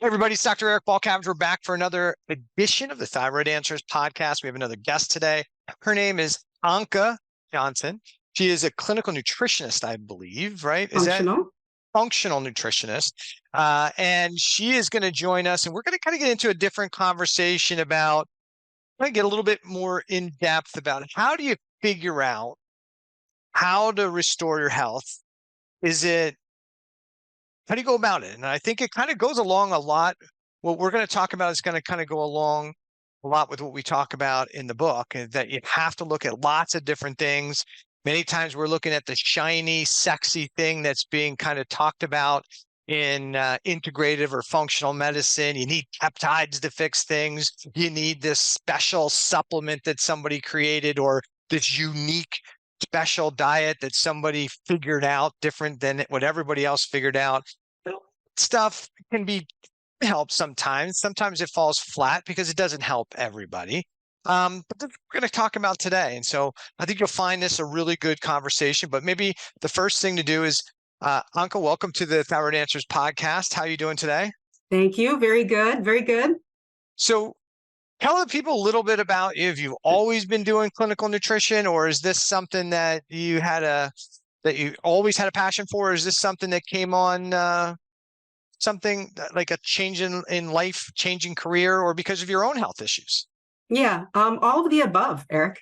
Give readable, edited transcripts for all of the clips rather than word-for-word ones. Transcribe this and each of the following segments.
Everybody, it's Dr. Eric Balcavage. We're back for another edition of the Thyroid Answers podcast. We have another guest today. Her name is Anke Johnson. She is a clinical nutritionist, I believe, right? Is that functional nutritionist? And she is going to join us, and we're going to kind of get into a different conversation about, trying to get a little bit more in depth about how do you figure out how to restore your health? How do you go about it? And I think it kind of goes along a lot. What we're going to talk about is going to kind of go along a lot with what we talk about in the book, and that you have to look at lots of different things. Many times we're looking at the shiny, sexy thing that's being kind of talked about in integrative or functional medicine. You need peptides to fix things. You need this special supplement that somebody created, or this unique special diet that somebody figured out different than what everybody else figured out. Stuff can help sometimes. Sometimes it falls flat because it doesn't help everybody. But that's what we're going to talk about today. And so I think you'll find this a really good conversation. But maybe the first thing to do is, Anke, welcome to the Thyroid Answers podcast. How are you doing today? Thank you. Very good. Very good. So tell the people a little bit about you. Have you always been doing clinical nutrition, or is this something that you always had a passion for? Or is this something that came on something like a change in life, changing career, or because of your own health issues? Yeah, all of the above, Eric.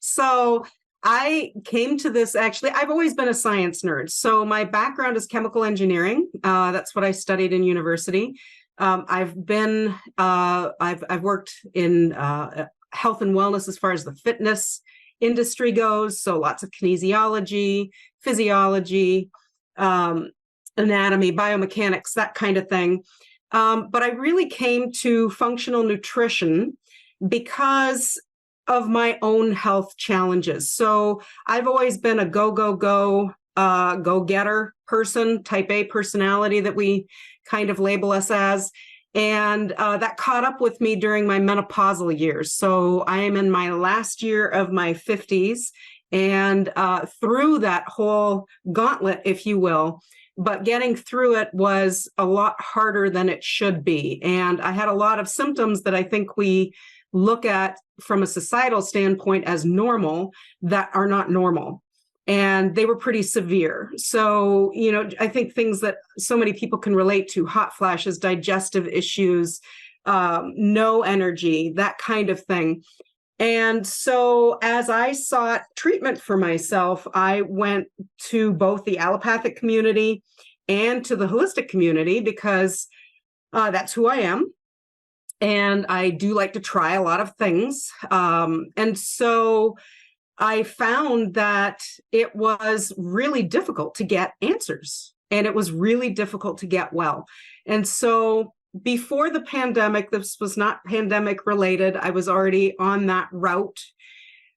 So I came to this, actually, I've always been a science nerd. So my background is chemical engineering. That's what I studied in university. I've worked in health and wellness as far as the fitness industry goes. So lots of kinesiology, physiology, anatomy, biomechanics, that kind of thing. But I really came to functional nutrition because of my own health challenges. So I've always been a go-getter person, type A personality that we kind of label us as. And that caught up with me during my menopausal years. So I am in my last year of my 50s. And through that whole gauntlet, if you will, but getting through it was a lot harder than it should be. And I had a lot of symptoms that I think we look at from a societal standpoint as normal that are not normal. And they were pretty severe. So, I think things that so many people can relate to: hot flashes, digestive issues, no energy, that kind of thing. And so as I sought treatment for myself, I went to both the allopathic community and to the holistic community because that's who I am. And I do like to try a lot of things. And so I found that it was really difficult to get answers, and it was really difficult to get well. And so before the pandemic, this was not pandemic related, I was already on that route.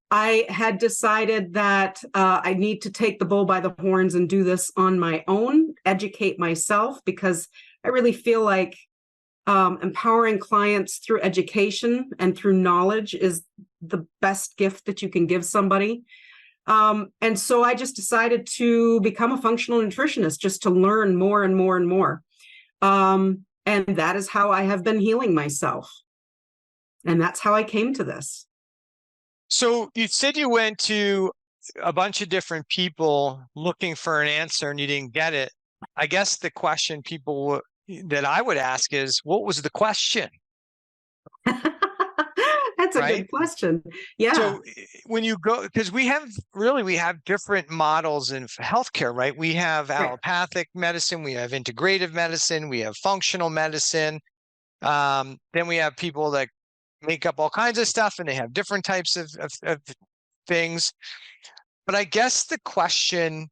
I had decided that I need to take the bull by the horns and do this on my own, educate myself, because I really feel like empowering clients through education and through knowledge is the best gift that you can give somebody. And so I just decided to become a functional nutritionist, just to learn more and more and more. And that is how I have been healing myself. And that's how I came to this. So you said you went to a bunch of different people looking for an answer and you didn't get it. I guess the question that I would ask is, what was the question? That's a good question. Yeah. So when you go, because we have different models in healthcare, right? We have allopathic medicine, we have integrative medicine, we have functional medicine. Then we have people that make up all kinds of stuff and they have different types of things. But I guess the question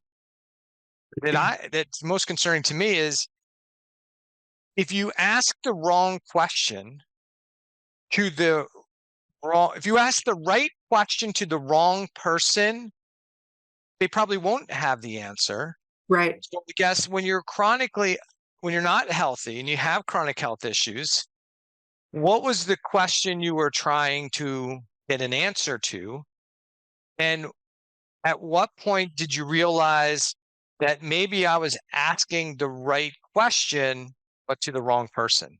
that's most concerning to me is, if you ask the wrong question if you ask the right question to the wrong person, they probably won't have the answer. Right. So I guess when you're not healthy and you have chronic health issues, what was the question you were trying to get an answer to? And at what point did you realize that maybe I was asking the right question, but to the wrong person?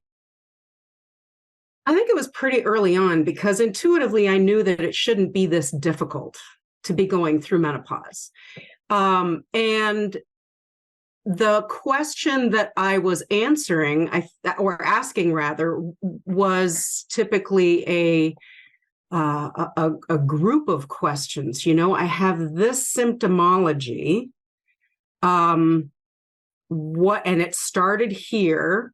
I think it was pretty early on because intuitively I knew that it shouldn't be this difficult to be going through menopause. And the question that I was answering, or asking rather, was typically a group of questions. You know, I have this symptomology. And it started here,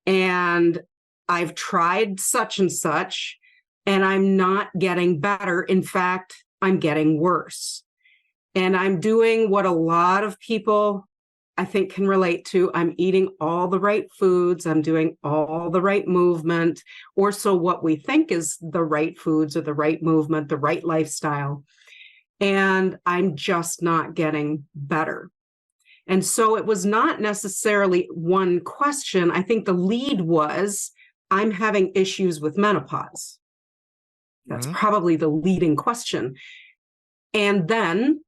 and I've tried such and such, and I'm not getting better. In fact, I'm getting worse. And I'm doing what a lot of people, I think, can relate to. I'm eating all the right foods. I'm doing all the right movement, or so what we think is the right foods or the right movement, the right lifestyle. And I'm just not getting better. And so it was not necessarily one question. I think the lead was, I'm having issues with menopause. That's probably the leading question. And then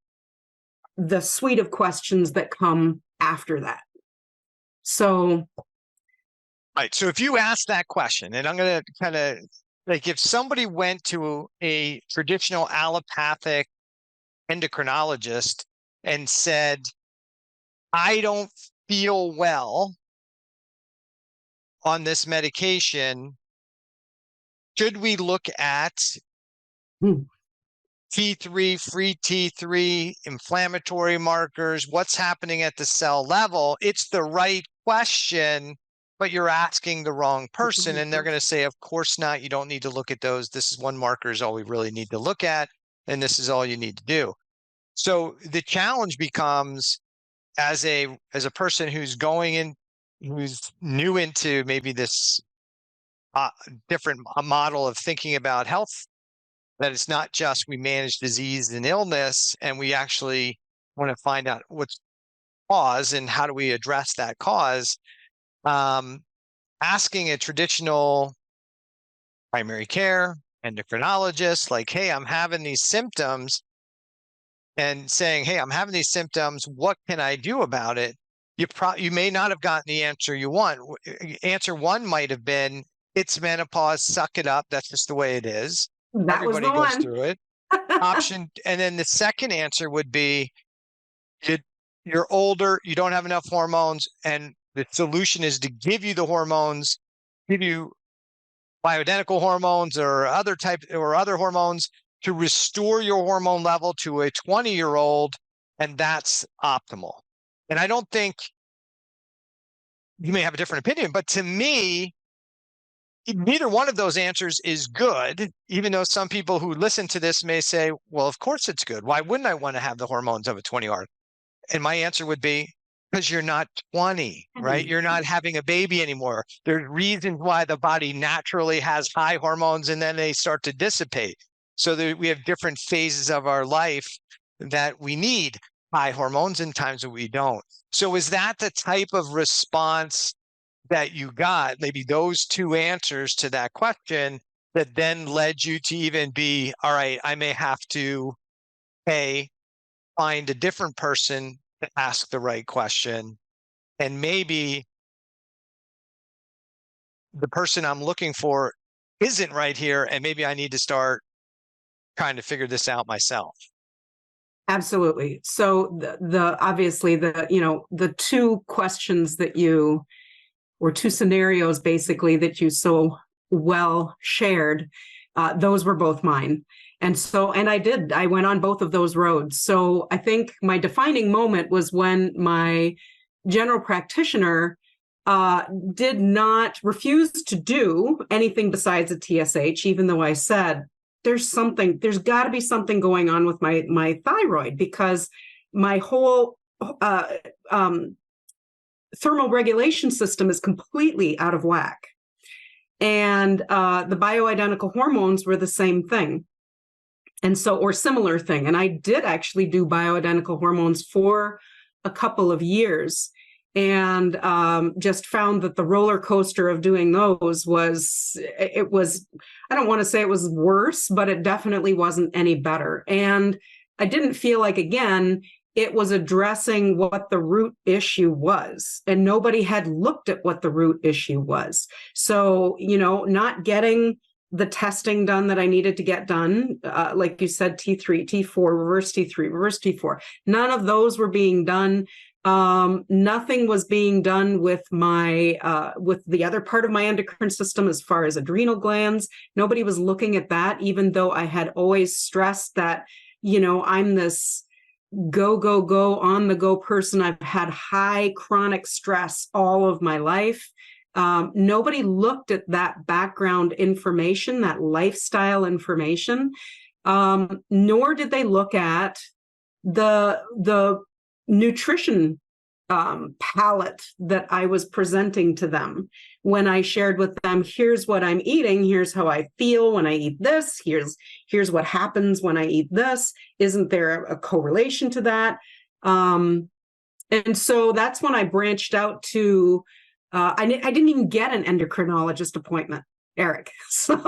the suite of questions that come after that. So. Right. So if you ask that question, and I'm going to kind of like, if somebody went to a traditional allopathic endocrinologist and said, I don't feel well on this medication, should we look at T3, free T3, inflammatory markers, what's happening at the cell level? It's the right question, but you're asking the wrong person. And they're going to say, of course not. You don't need to look at those. This is one marker is all we really need to look at. And this is all you need to do. So the challenge becomes, as a person who's who's new into maybe this different model of thinking about health, that it's not just we manage disease and illness, and we actually want to find out what's cause and how do we address that cause. Asking a traditional primary care endocrinologist, like, hey, I'm having these symptoms, and saying, hey, I'm having these symptoms, what can I do about it? You may not have gotten the answer you want. Answer one might have been, it's menopause, suck it up. That's just the way it is. That Everybody was the goes one. through it. Option, and then the second answer would be, you're older, you don't have enough hormones, and the solution is to give you the hormones, give you bioidentical hormones or other hormones to restore your hormone level to a 20-year-old, and that's optimal. And I don't think, you may have a different opinion, but to me, neither one of those answers is good, even though some people who listen to this may say, well, of course it's good. Why wouldn't I want to have the hormones of a 20-year-old? And my answer would be, because you're not 20, right? You're not having a baby anymore. There's reasons why the body naturally has high hormones and then they start to dissipate. So we have different phases of our life that we need high hormones and times that we don't. So is that the type of response that you got, maybe those two answers to that question, that then led you to even be, all right, I may have to, find a different person to ask the right question, and maybe the person I'm looking for isn't right here, and maybe I need to start trying to figure this out myself? Absolutely. So obviously the two questions that or two scenarios basically that you so well shared, those were both mine. And I went on both of those roads. So I think my defining moment was when my general practitioner did not refuse to do anything besides a TSH, even though I said, there's got to be something going on with my thyroid, because my whole thermoregulation system is completely out of whack. And the bioidentical hormones were the same thing. And so, or similar thing. And I did actually do bioidentical hormones for a couple of years, and just found that the roller coaster of doing those I don't want to say it was worse, but it definitely wasn't any better. And I didn't feel like, again, it was addressing what the root issue was, and nobody had looked at what the root issue was. So, not getting the testing done that I needed to get done, like you said, T3, T4, reverse T3, reverse T4, none of those were being done. Nothing was being done with with the other part of my endocrine system as far as adrenal glands. Nobody was looking at that, even though I had always stressed that, I'm this go, go, go, on the go person. I've had high chronic stress all of my life. Nobody looked at that background information, that lifestyle information, nor did they look at the nutrition palette that I was presenting to them when I shared with them, here's what I'm eating, here's how I feel when I eat this, here's what happens when I eat this. Isn't there a correlation to that? And so that's when I branched out to, I didn't even get an endocrinologist appointment, Eric. So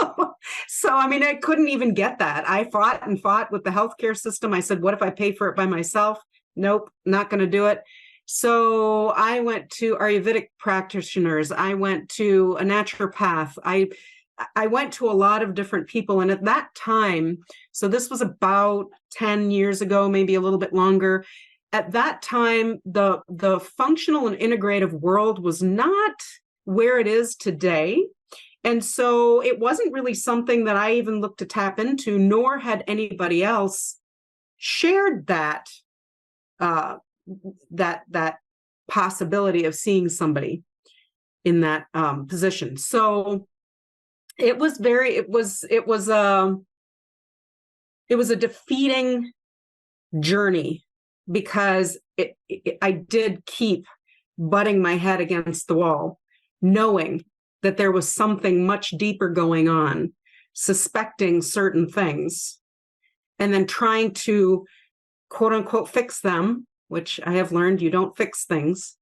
I mean, I couldn't even get that. I fought with the healthcare system. I said, what if I pay for it by myself? Nope, not going to do it. So I went to Ayurvedic practitioners. I went to a naturopath. I went to a lot of different people. And at that time, so this was about 10 years ago, maybe a little bit longer. At that time, the functional and integrative world was not where it is today. And so it wasn't really something that I even looked to tap into, nor had anybody else shared that possibility of seeing somebody in that position. So it was a defeating journey, because I did keep butting my head against the wall, knowing that there was something much deeper going on, suspecting certain things, and then trying to quote unquote fix them, which I have learned you don't fix things.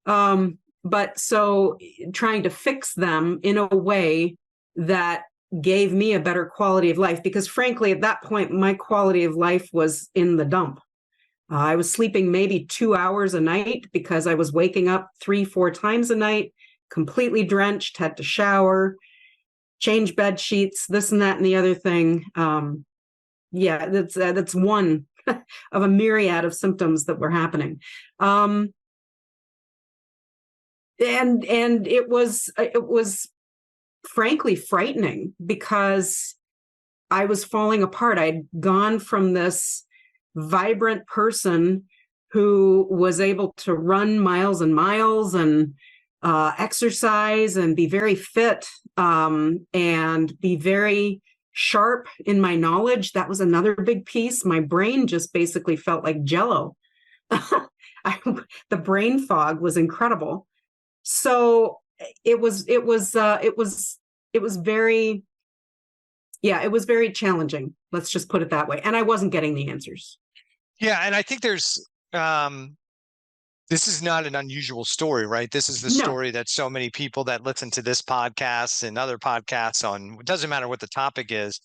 But so trying to fix them in a way that gave me a better quality of life, because frankly, at that point, my quality of life was in the dump. I was sleeping maybe 2 hours a night because I was waking up 3-4 times a night, completely drenched, had to shower, change bed sheets, this and that and the other thing. Yeah, that's one of a myriad of symptoms that were happening. And it was frankly frightening, because I was falling apart. I'd gone from this vibrant person who was able to run miles and miles and exercise and be very fit, and be very sharp in my knowledge. That was another big piece. My brain just basically felt like Jello. The brain fog was incredible. So it was very challenging. Let's just put it that way. And I wasn't getting the answers. Yeah, and I think there's this is not an unusual story, right? This is the story that so many people that listen to this podcast and other podcasts on, it doesn't matter what the topic is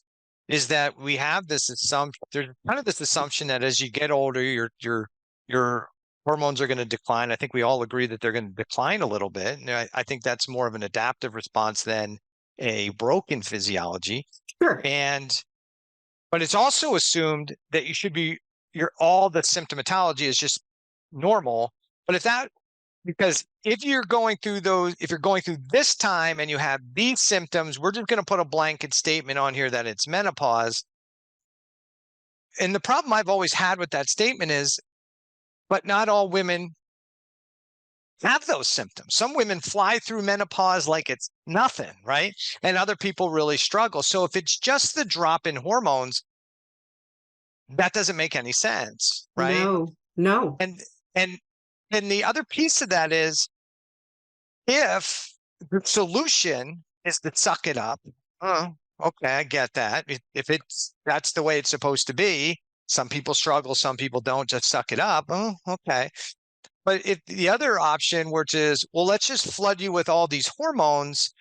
that we have this assumption, there's kind of this assumption that as you get older, your hormones are going to decline. I think we all agree that they're going to decline a little bit. And I think that's more of an adaptive response than a broken physiology. Sure. But it's also assumed that all the symptomatology is just normal. But because if you're going through this time and you have these symptoms, we're just going to put a blanket statement on here that it's menopause. And the problem I've always had with that statement is, but not all women have those symptoms. Some women fly through menopause like it's nothing, right? And other people really struggle. So if it's just the drop in hormones, that doesn't make any sense, right? No. And the other piece of that is, if the solution is to suck it up, okay, I get that. If that's the way it's supposed to be, some people struggle, some people don't, just suck it up. Oh, okay. But if the other option, which is, well, let's just flood you with all these hormones,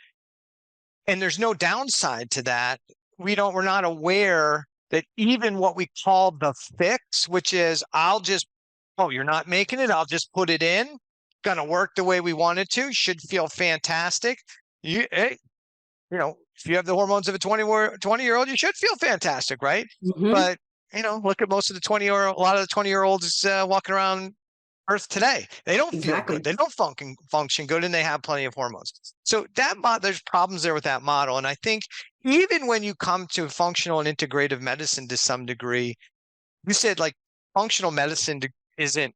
and there's no downside to that. We're not aware that even what we call the fix, which is I'll just Oh, you're not making it? I'll just put it in. Gonna work the way we want it to. Should feel fantastic. Hey, if you have the hormones of a 20-year-old, you should feel fantastic, right? Mhm. But, look at most of the 20 a lot of the 20-year-olds walking around Earth today. They don't feel good. Exactly. They don't function good, and they have plenty of hormones. So there's problems there with that model. And I think even when you come to functional and integrative medicine to some degree, you said like functional medicine isn't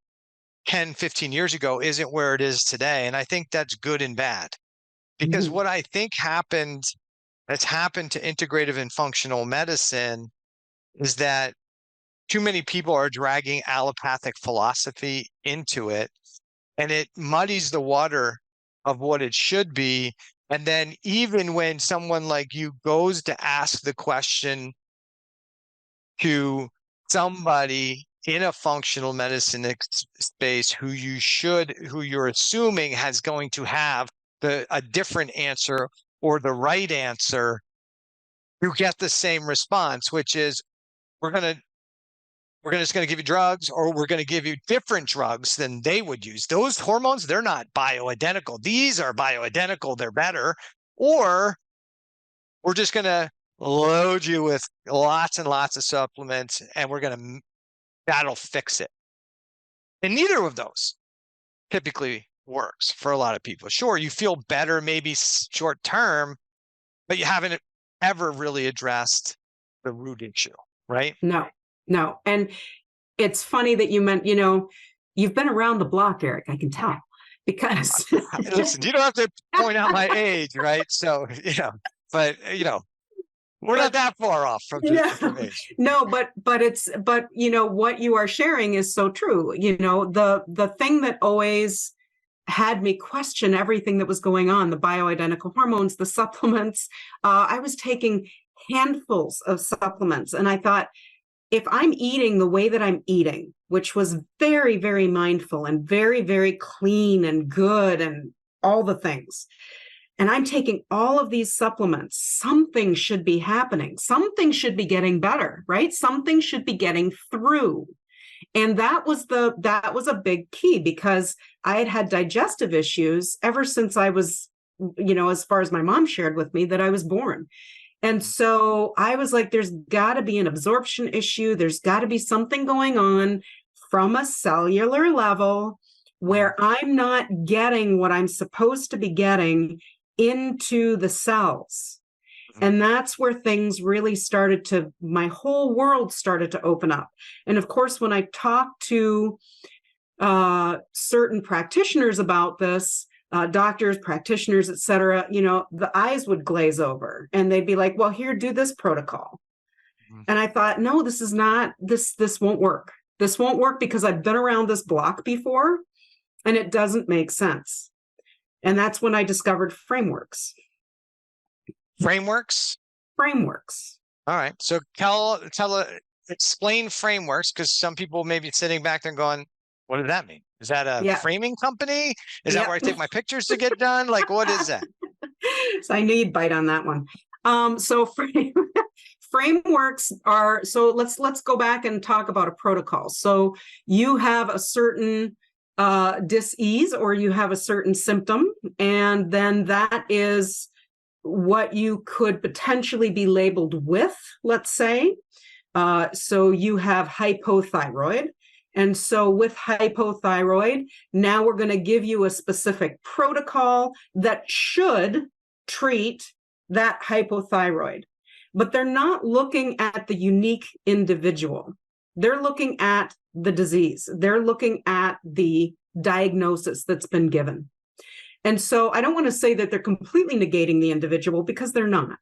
10, 15 years ago, isn't where it is today. And I think that's good and bad. Because Mhm. what I think that's happened to integrative and functional medicine is that too many people are dragging allopathic philosophy into it, and it muddies the water of what it should be. And then even when someone like you goes to ask the question to somebody in a functional medicine space who you're assuming has going to have a different answer or the right answer, you get the same response, which is we're gonna just gonna give you drugs, or we're gonna give you different drugs than they would use. Those hormones, they're not bioidentical. These are bioidentical, they're better. Or we're just gonna load you with lots and lots of supplements, and that'll fix it. And neither of those typically works for a lot of people. Sure, you feel better maybe short term, but you haven't ever really addressed the root issue, right? No, no. And it's funny that you meant, you've been around the block, Eric, I can tell, because Listen, you don't have to point out my age, right? So, but we're not but that far off from no, age. no, but what you are sharing is so true. The thing that always had me question everything that was going on, the bioidentical hormones, the supplements. I was taking handfuls of supplements, and I thought, if I'm eating the way that I'm eating, which was very, very mindful and very, very clean and good and all the things, and I'm taking all of these supplements, something should be happening. Something should be getting better, right? Something should be getting through. And that was a big key, because I had digestive issues ever since I was, as far as my mom shared with me, that I was born. And so I was like, there's got to be an absorption issue. There's got to be something going on from a cellular level where I'm not getting what I'm supposed to be getting into the cells. And that's where things really my whole world started to open up. And of course, when I talked to certain practitioners about this, doctors, practitioners, et cetera, the eyes would glaze over and they'd be like, well, here, do this protocol. And I thought, no, this won't work. This won't work because I've been around this block before and it doesn't make sense. And that's when I discovered frameworks. Frameworks? Frameworks. All right. So explain frameworks, because some people may be sitting back there going, what does that mean? Is that a framing company? Is that where I take my pictures to get done? Like, what is that? So I knew you'd bite on that one. So frameworks are, so let's go back and talk about a protocol. So you have a certain dis-ease, or you have a certain symptom, and then that is what you could potentially be labeled with, let's say. So you have hypothyroid. And so with hypothyroid, now we're going to give you a specific protocol that should treat that hypothyroid. But they're not looking at the unique individual. They're looking at the disease. They're looking at the diagnosis that's been given. And so I don't want to say that they're completely negating the individual, because they're not.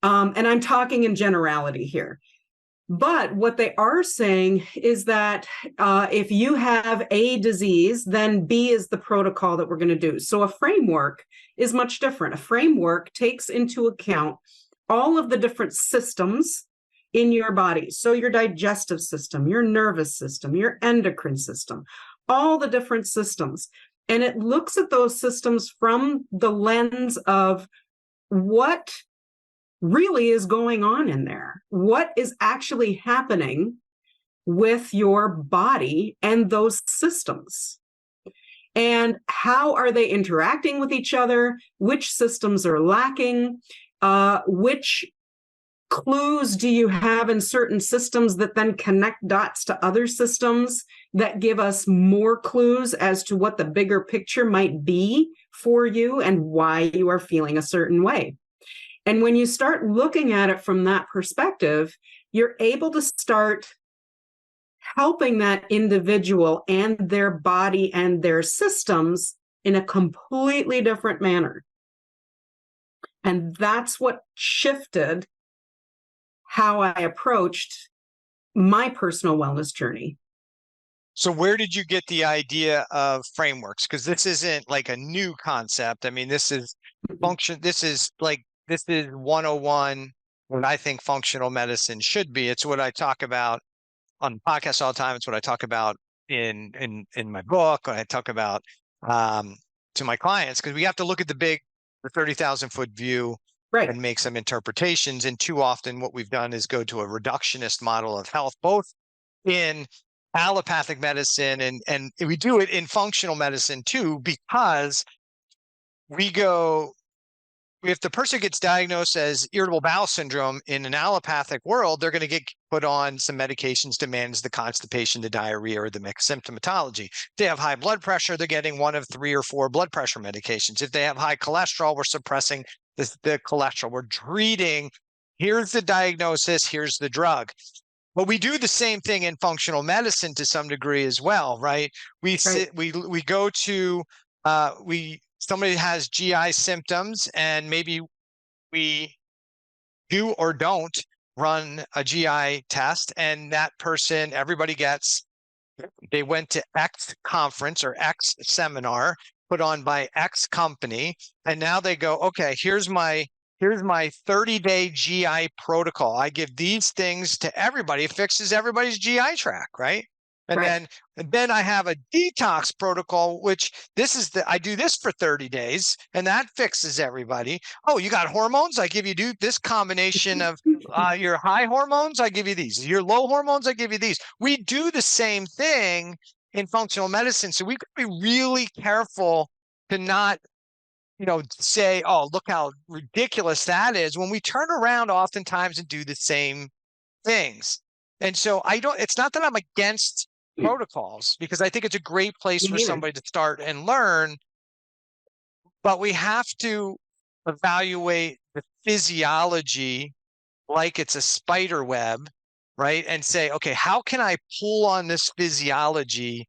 And I'm talking in generality here. But what they are saying is that if you have A disease, then B is the protocol that we're going to do. So a framework is much different. A framework takes into account all of the different systems in your body. So your digestive system, your nervous system, your endocrine system, all the different systems. And it looks at those systems from the lens of what really is going on in there. What is actually happening with your body and those systems. And how are they interacting with each other? Which systems are lacking? Which clues do you have in certain systems that then connect dots to other systems that give us more clues as to what the bigger picture might be for you and why you are feeling a certain way? And when you start looking at it from that perspective, you're able to start helping that individual and their body and their systems in a completely different manner. And that's what shifted how I approached my personal wellness journey. So where did you get the idea of frameworks? Because this isn't like a new concept. I mean, this is this is 101 what I think functional medicine should be. It's what I talk about on podcasts all the time. It's what I talk about in my book, when I talk about to my clients, because we have to look at the 30,000-foot view, right, and make some interpretations. And too often what we've done is go to a reductionist model of health, both in allopathic medicine and we do it in functional medicine too, because if the person gets diagnosed as irritable bowel syndrome in an allopathic world, they're going to get put on some medications to manage the constipation, the diarrhea, or the mixed symptomatology. If they have high blood pressure, they're getting one of 3 or 4 blood pressure medications. If they have high cholesterol, we're suppressing the cholesterol. We're treating, here's the diagnosis, here's the drug. But we do the same thing in functional medicine to some degree as well, right? We go to somebody has GI symptoms, and maybe we do or don't run a GI test, and that person, they went to X conference or X seminar put on by X company, and now they go, okay, here's my 30-day GI protocol. I give these things to everybody. It fixes everybody's GI tract, right? And then I have a detox protocol, which I do this for 30 days, and that fixes everybody. Oh, you got hormones? I give you this combination of your high hormones. I give you these. Your low hormones. I give you these. We do the same thing in functional medicine, so we could be really careful to not, say, oh, look how ridiculous that is, when we turn around oftentimes and do the same things. And so it's not that I'm against protocols, because I think it's a great place for somebody to start and learn, but we have to evaluate the physiology like it's a spider web, right? And say, okay, how can I pull on this physiology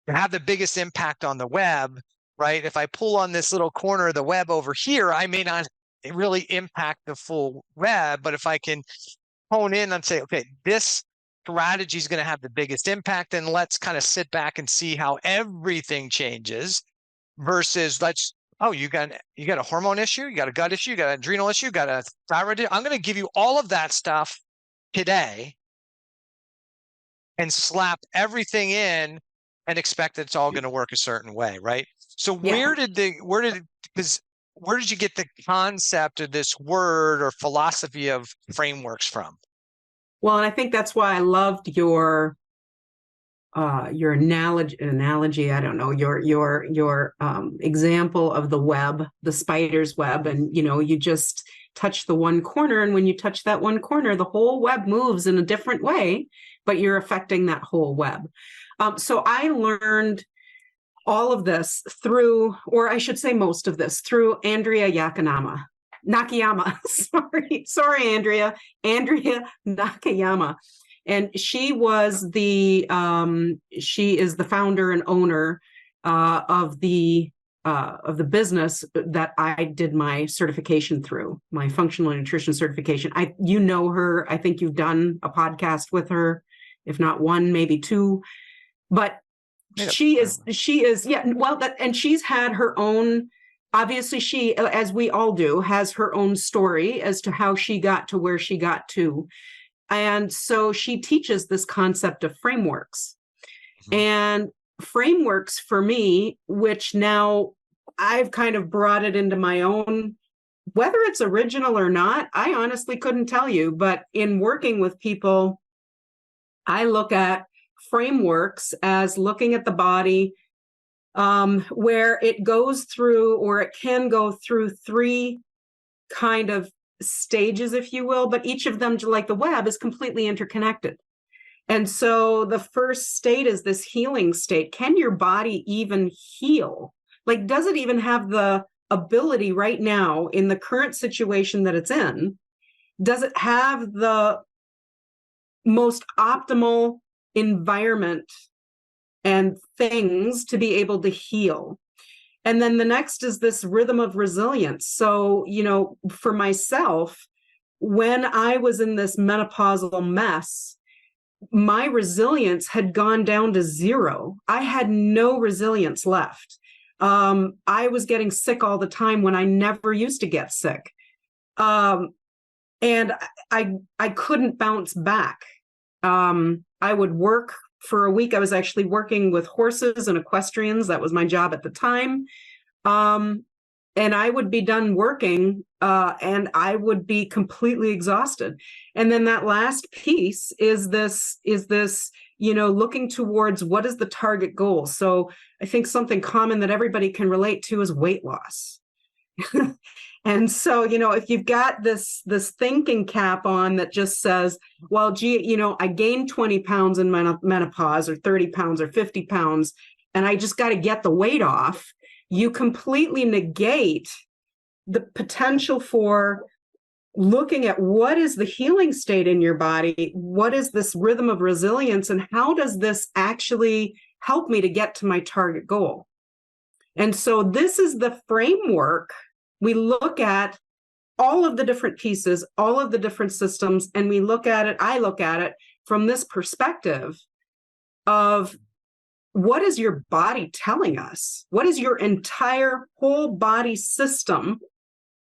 to have the biggest impact on the web, right? If I pull on this little corner of the web over here, I may not really impact the full web, but if I can hone in and say, okay, this strategy is going to have the biggest impact, and let's kind of sit back and see how everything changes, versus you got a hormone issue, you got a gut issue, you got an adrenal issue, you got a thyroid issue. I'm going to give you all of that stuff today and slap everything in and expect that it's all going to work a certain way, right? So where did you get the concept of this word or philosophy of frameworks from? Well, and I think that's why I loved your analogy. I don't know, your example of the web, the spider's web, and you just touch the one corner, and when you touch that one corner, the whole web moves in a different way, but you're affecting that whole web. So I learned all of this through, or I should say most of this, through Andrea Nakayama. Sorry, Andrea Nakayama. And she is the founder and owner of the business that I did my certification through, my functional nutrition certification. You know her. I think you've done a podcast with her, if not one, maybe two. But she is, and she's had her own. Obviously, she, as we all do, has her own story as to how she got to where she got to. And so she teaches this concept of frameworks. Mm-hmm. And frameworks for me, which now I've kind of brought it into my own, whether it's original or not, I honestly couldn't tell you. But in working with people, I look at frameworks as looking at the body, where it goes through, or it can go through, three kind of stages, if you will, but each of them, like the web, is completely interconnected. And so the first state is this healing state. Can your body even heal? Like, does it even have the ability right now in the current situation that it's in? Does it have the most optimal environment and things to be able to heal? And then the next is this rhythm of resilience. So, for myself, when I was in this menopausal mess, my resilience had gone down to zero. I had no resilience left. I was getting sick all the time when I never used to get sick. And I couldn't bounce back. I would work for a week. I was actually working with horses and equestrians. That was my job at the time. And I would be done working, and I would be completely exhausted. And then that last piece is this, looking towards what is the target goal. So I think something common that everybody can relate to is weight loss. And so, if you've got this thinking cap on that just says, well, gee, I gained 20 pounds in menopause, or 30 pounds, or 50 pounds, and I just got to get the weight off, you completely negate the potential for looking at what is the healing state in your body, what is this rhythm of resilience, and how does this actually help me to get to my target goal? And so this is the framework. We look at all of the different pieces, all of the different systems, and I look at it from this perspective of, what is your body telling us? What is your entire whole body system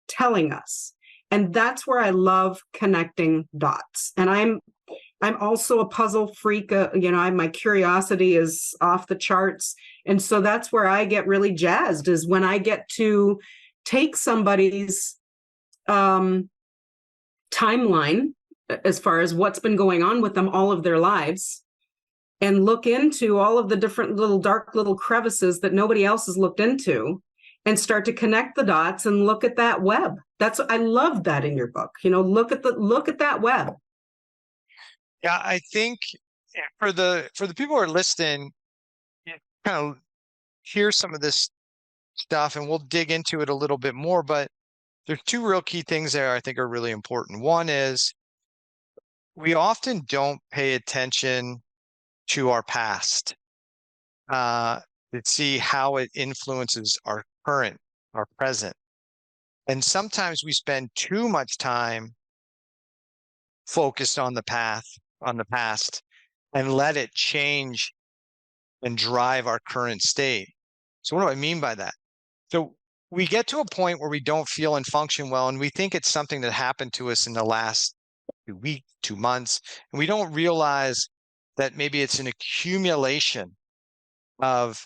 telling us? And that's where I love connecting dots. And I'm also a puzzle freak. My curiosity is off the charts. And so that's where I get really jazzed, is when I get to take somebody's timeline as far as what's been going on with them all of their lives, and look into all of the different little dark little crevices that nobody else has looked into, and start to connect the dots and look at that web. I love that in your book. Look at that web. Yeah, I think for the people who are listening, kind of hear some of this stuff, and we'll dig into it a little bit more, but there's two real key things there I think are really important. One is, we often don't pay attention to our past to see how it influences our current, our present. And sometimes we spend too much time focused on the past, and let it change and drive our current state. So what do I mean by that? So we get to a point where we don't feel and function well, and we think it's something that happened to us in the last 2 weeks, 2 months, and we don't realize that maybe it's an accumulation of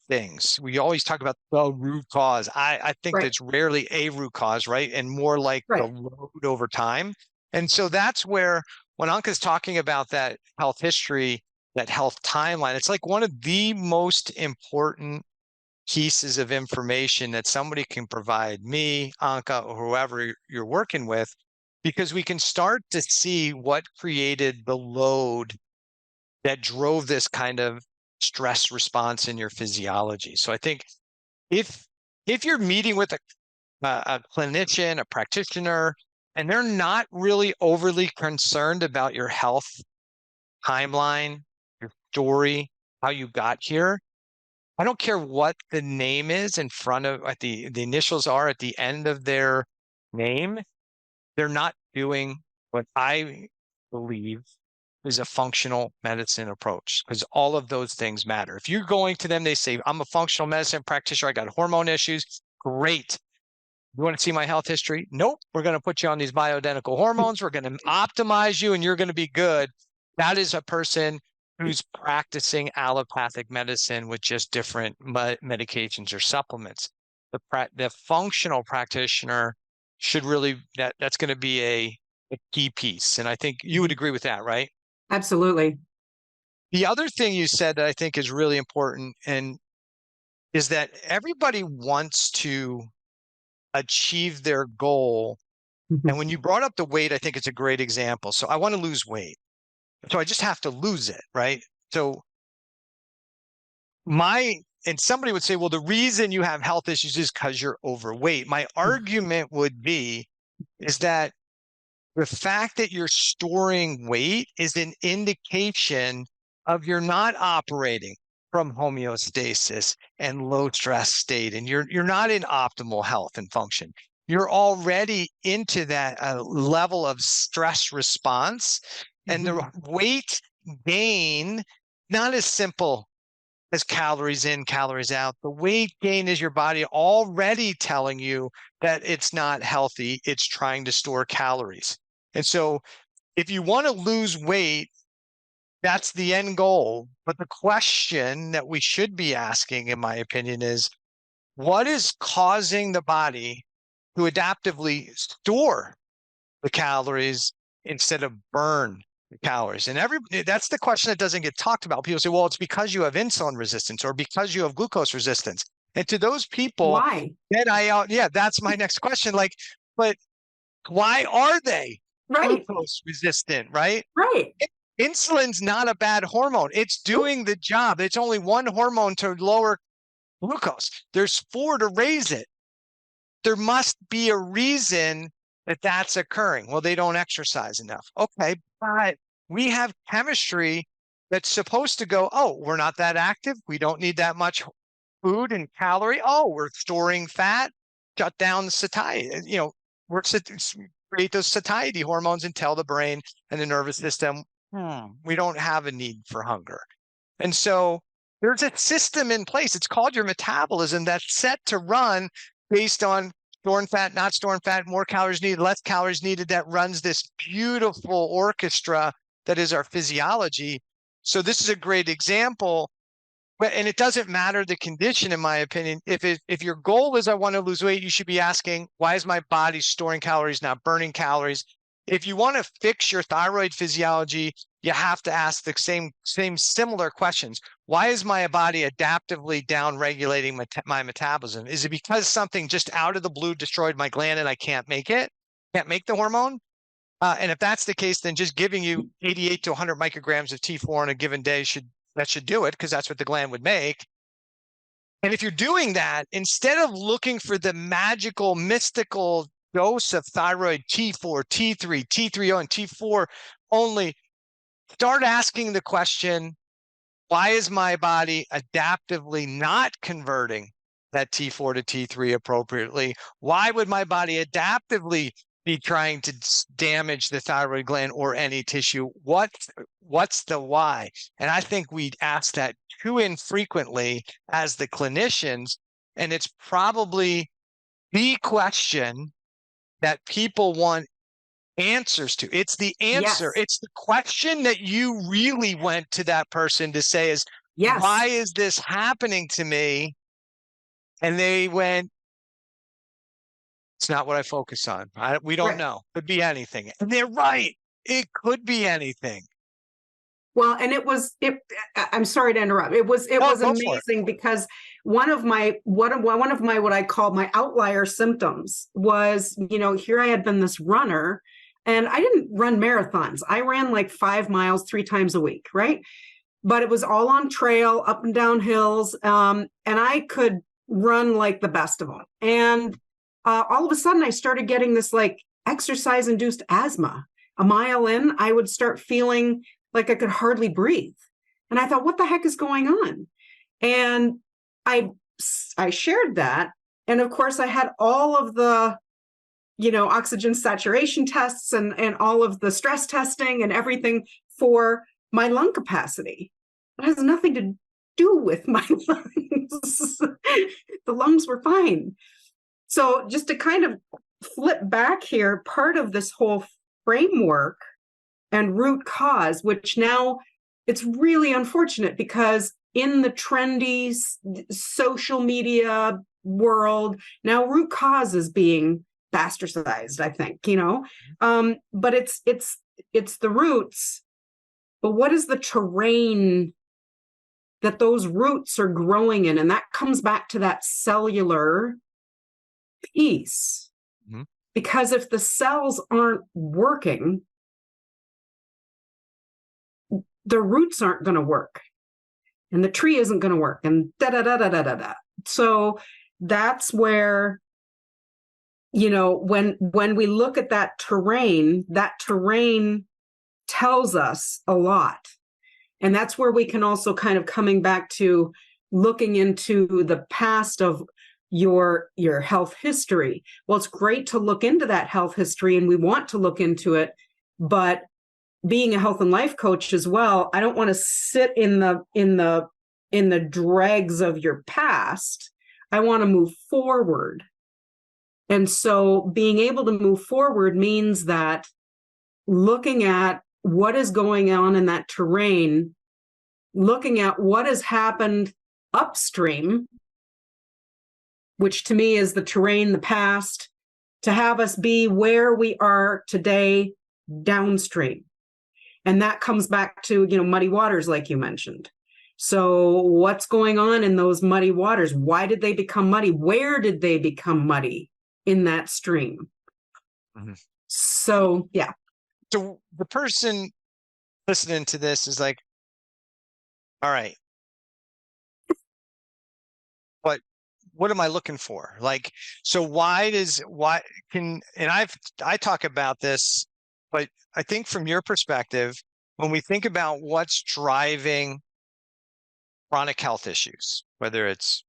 things. We always talk about the root cause. I think that's rarely a root cause, right? And more like the load over time. And so that's where, when Anke's talking about that health history, that health timeline, it's like one of the most important pieces of information that somebody can provide me, Anke, or whoever you're working with, because we can start to see what created the load that drove this kind of stress response in your physiology. So I think if you're meeting with a clinician, a practitioner, and they're not really overly concerned about your health timeline, your story, how you got here, I don't care what the name is in front of, what the initials are at the end of their name, they're not doing what I believe is a functional medicine approach, because all of those things matter. If you're going to them, they say, I'm a functional medicine practitioner, I got hormone issues. Great. You want to see my health history? Nope. We're going to put you on these bioidentical hormones. We're going to optimize you and you're going to be good. That is a person who's practicing allopathic medicine with just different medications or supplements. The functional practitioner should really, that's going to be a key piece. And I think you would agree with that, right? Absolutely. The other thing you said that I think is really important and is that everybody wants to achieve their goal. And when you brought up the weight, I think it's a great example. So I want to lose weight. So I just have to lose it, right? So and somebody would say, well, the reason you have health issues is because you're overweight. My argument would be is that the fact that you're storing weight is an indication of you're not operating from homeostasis and low stress state, and you're not in optimal health and function. You're already into that level of stress response, and the weight gain not as simple as calories in, calories out. The weight gain is your body already telling you that it's not healthy. It's trying to store calories. And so if you want to lose weight, that's the end goal. But the question that we should be asking, in my opinion, is what is causing the body to adaptively store the calories instead of burn the calories? And that's the question that doesn't get talked about. People say, well, it's because you have insulin resistance or because you have glucose resistance. And to those people, why? That's my next question. Like, but why are they glucose resistant, right? Right. Insulin's not a bad hormone. It's doing the job. It's only one hormone to lower glucose. There's 4 to raise it. There must be a reason that that's occurring. Well, they don't exercise enough. Okay, but we have chemistry that's supposed to go, oh, we're not that active. We don't need that much food and calorie. Oh, we're storing fat, shut down the satiety, create those satiety hormones and tell the brain and the nervous system, we don't have a need for hunger. And so there's a system in place. It's called your metabolism that's set to run based on storing fat, not storing fat, more calories needed, less calories needed, that runs this beautiful orchestra that is our physiology. So this is a great example. And it doesn't matter the condition, in my opinion. If your goal is I want to lose weight, you should be asking, why is my body storing calories, not burning calories? If you want to fix your thyroid physiology, you have to ask the same similar questions. Why is my body adaptively down-regulating my metabolism? Is it because something just out of the blue destroyed my gland and I can't make the hormone? And if that's the case, then just giving you 88 to 100 micrograms of T4 on a given day should do it, because that's what the gland would make. And if you're doing that, instead of looking for the magical, mystical dose of thyroid T4, T3, T3O, and T4 only, start asking the question, why is my body adaptively not converting that T4 to T3 appropriately? Why would my body adaptively be trying to damage the thyroid gland or any tissue? What's the why? And I think we ask that too infrequently as the clinicians, and it's probably the question that people want answers to. It's the answer. Yes. It's the question that you really went to that person to say is, yes, why is this happening to me? And they went, it's not what I focus on. We don't know. Could be anything. And they're right. It could be anything. Well, and I'm sorry to interrupt. It was amazing because one of my what I call my outlier symptoms was, here I had been this runner, and I didn't run marathons. I ran like 5 miles 3 times a week, right? But it was all on trail, up and down hills, and I could run like the best of them. And all of a sudden, I started getting this like exercise-induced asthma. A mile in, I would start feeling like I could hardly breathe. And I thought, what the heck is going on? And I shared that. And of course, I had all of the, oxygen saturation tests and all of the stress testing and everything for my lung capacity. It has nothing to do with my lungs. The lungs were fine. So just to kind of flip back here, part of this whole framework and root cause, which now it's really unfortunate because in the trendy social media world, now root cause is being bastardized, I think, but it's the roots. but what is the terrain that those roots are growing in? And that comes back to that cellular piece. Mm-hmm. Because if the cells aren't working, the roots aren't going to work, and the tree isn't going to work, and da da da da da da da. So that's where, you know, when we look at that terrain tells us a lot. And that's where we can also kind of coming back to looking into the past of your health history. Well, it's great to look into that health history, and we want to look into it, but being a health and life coach as well, I don't want to sit in the dregs of your past. I want to move forward. And so being able to move forward means that looking at what is going on in that terrain, looking at what has happened upstream, which to me is the terrain, the past, to have us be where we are today downstream. And that comes back to, you know, muddy waters, like you mentioned. So what's going on in those muddy waters? Why did they become muddy? Where did they become muddy in that stream? Mm-hmm. So, yeah. So the person listening to this is like, all right, but what am I looking for? Like, so I talk about this, but I think from your perspective, when we think about what's driving chronic health issues, whether it's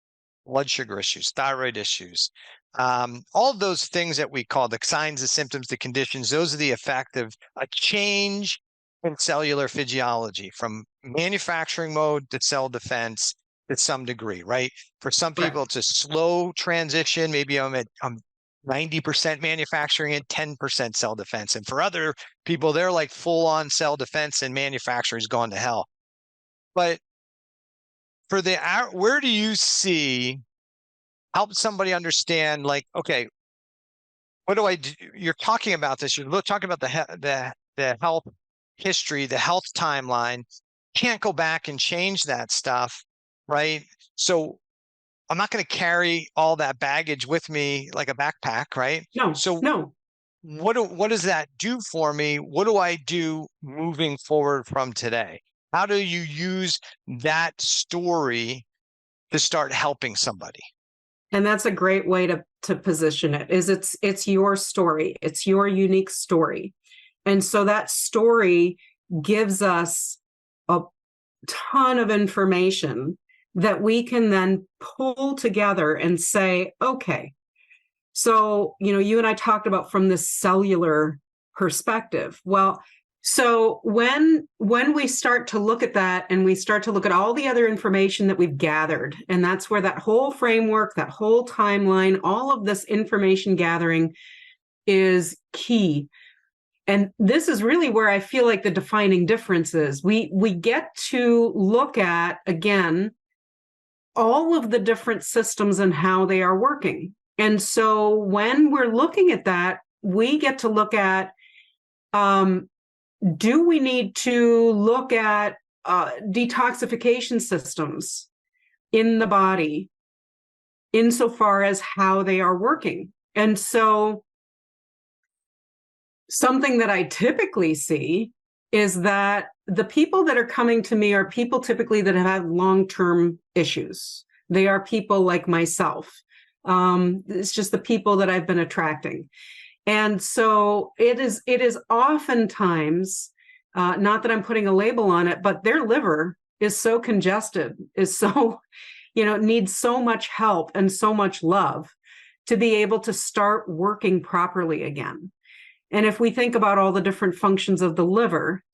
blood sugar issues, thyroid issues, all of those things that we call the signs, the symptoms, the conditions, those are the effect of a change in cellular physiology from manufacturing mode to cell defense to some degree, right? For some people, it's a slow transition. Maybe I'm 90% manufacturing and 10% cell defense. And for other people, they're like full on cell defense and manufacturing's gone to hell. But for where do you see, help somebody understand, like, okay, what do I do? You're talking about this. You're talking about the health history, the health timeline. Can't go back and change that stuff, right? So I'm not going to carry all that baggage with me like a backpack, right? No. What does that do for me? What do I do moving forward from today? How do you use that story to start helping somebody? And that's a great way to position it. It's your story. It's your unique story. And so that story gives us a ton of information that we can then pull together and say, okay, so, you know, you and I talked about from this cellular perspective. Well, so when we start to look at that and we start to look at all the other information that we've gathered, and that's where that whole framework, that whole timeline, all of this information gathering is key. And this is really where I feel like the defining difference is. We get to look at, again, all of the different systems and how they are working. And so when we're looking at that, we get to look at, do we need to look at detoxification systems in the body insofar as how they are working? And so something that I typically see is that the people that are coming to me are people typically that have had long-term issues. They are people like myself. It's just the people that I've been attracting. And so it is oftentimes, not that I'm putting a label on it, but their liver is so congested, is so, needs so much help and so much love to be able to start working properly again. And if we think about all the different functions of the liver,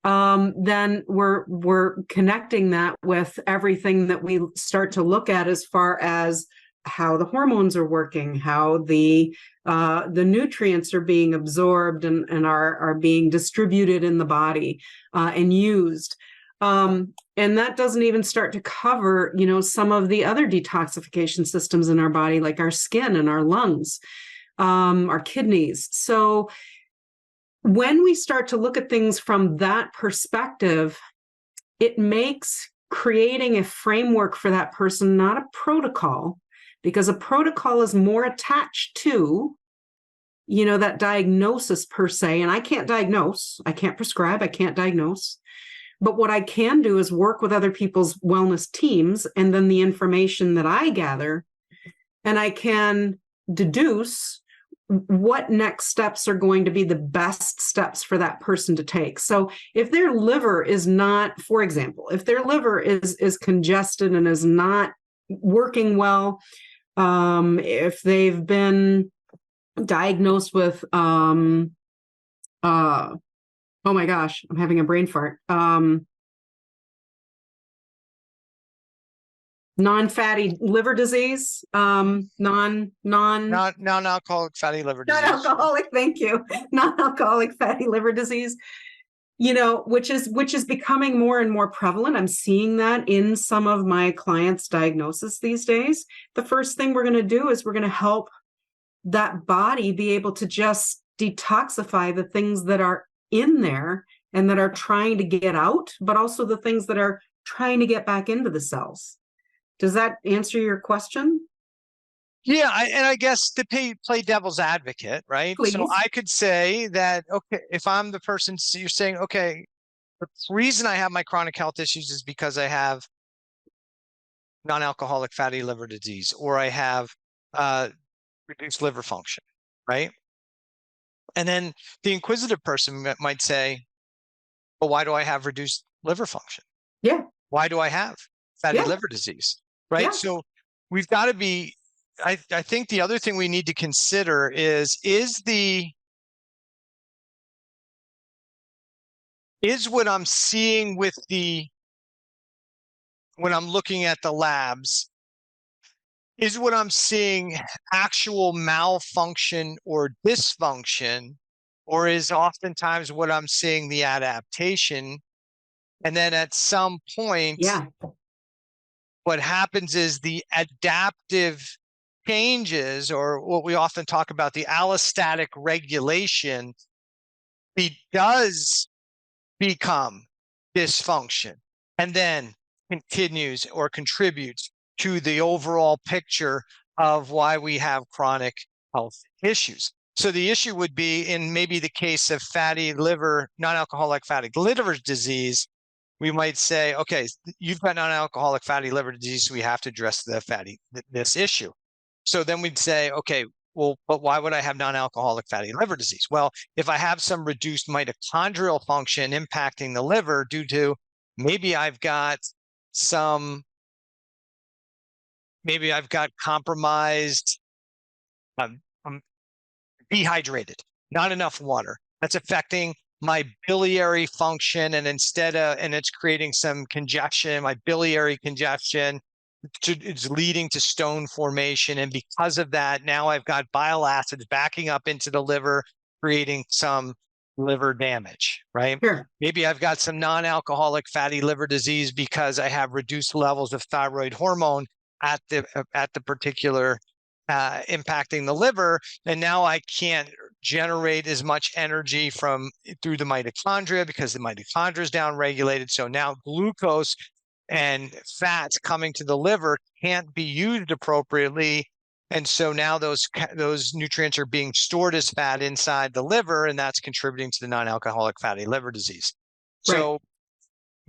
then we're connecting that with everything that we start to look at as far as how the hormones are working, how the nutrients are being absorbed and are being distributed in the body and used. And that doesn't even start to cover, some of the other detoxification systems in our body, like our skin and our lungs, our kidneys. So when we start to look at things from that perspective, it makes creating a framework for that person not a protocol, because a protocol is more attached to, that diagnosis per se. And I can't diagnose, I can't prescribe, I can't diagnose. But what I can do is work with other people's wellness teams, and then the information that I gather, and I can deduce what next steps are going to be the best steps for that person to take. So if their liver is not, for example, if their liver is congested and is not working well, if they've been diagnosed with oh my gosh, I'm having a brain fart. Non-fatty liver disease, non-alcoholic fatty liver disease. Non-alcoholic, thank you. Non-alcoholic fatty liver disease, which is becoming more and more prevalent. I'm seeing that in some of my clients' diagnosis these days. The first thing we're going to do is we're going to help that body be able to just detoxify the things that are in there and that are trying to get out, but also the things that are trying to get back into the cells. Does that answer your question? Yeah, and I guess to play devil's advocate, right? Please. So I could say that, okay, if I'm the person, so you're saying, okay, the reason I have my chronic health issues is because I have non-alcoholic fatty liver disease, or I have reduced liver function, right? And then the inquisitive person might say, well, why do I have reduced liver function? Yeah. Why do I have fatty Yeah. liver disease? Right. Yeah. So we've got to be, I think the other thing we need to consider is what I'm seeing when I'm looking at the labs, is what I'm seeing actual malfunction or dysfunction, or is oftentimes what I'm seeing the adaptation? And then at some point, Yeah. what happens is the adaptive changes, or what we often talk about, the allostatic regulation, does become dysfunction and then continues or contributes to the overall picture of why we have chronic health issues. So the issue would be in maybe the case of fatty liver, non-alcoholic fatty liver disease, we might say, okay, you've got non-alcoholic fatty liver disease, so we have to address this issue. So then we'd say, okay, well, but why would I have non-alcoholic fatty liver disease? Well, if I have some reduced mitochondrial function impacting the liver due to maybe I've got compromised, I'm dehydrated, not enough water. That's affecting my biliary function, and it's creating some congestion, my biliary congestion. It's leading to stone formation. And because of that, now I've got bile acids backing up into the liver, creating some liver damage, right? Sure. Maybe I've got some non-alcoholic fatty liver disease because I have reduced levels of thyroid hormone at the particular impacting the liver. And now I can't generate as much energy through the mitochondria because the mitochondria is downregulated. So now glucose and fats coming to the liver can't be used appropriately, and so now those nutrients are being stored as fat inside the liver, and that's contributing to the non-alcoholic fatty liver disease. Right. So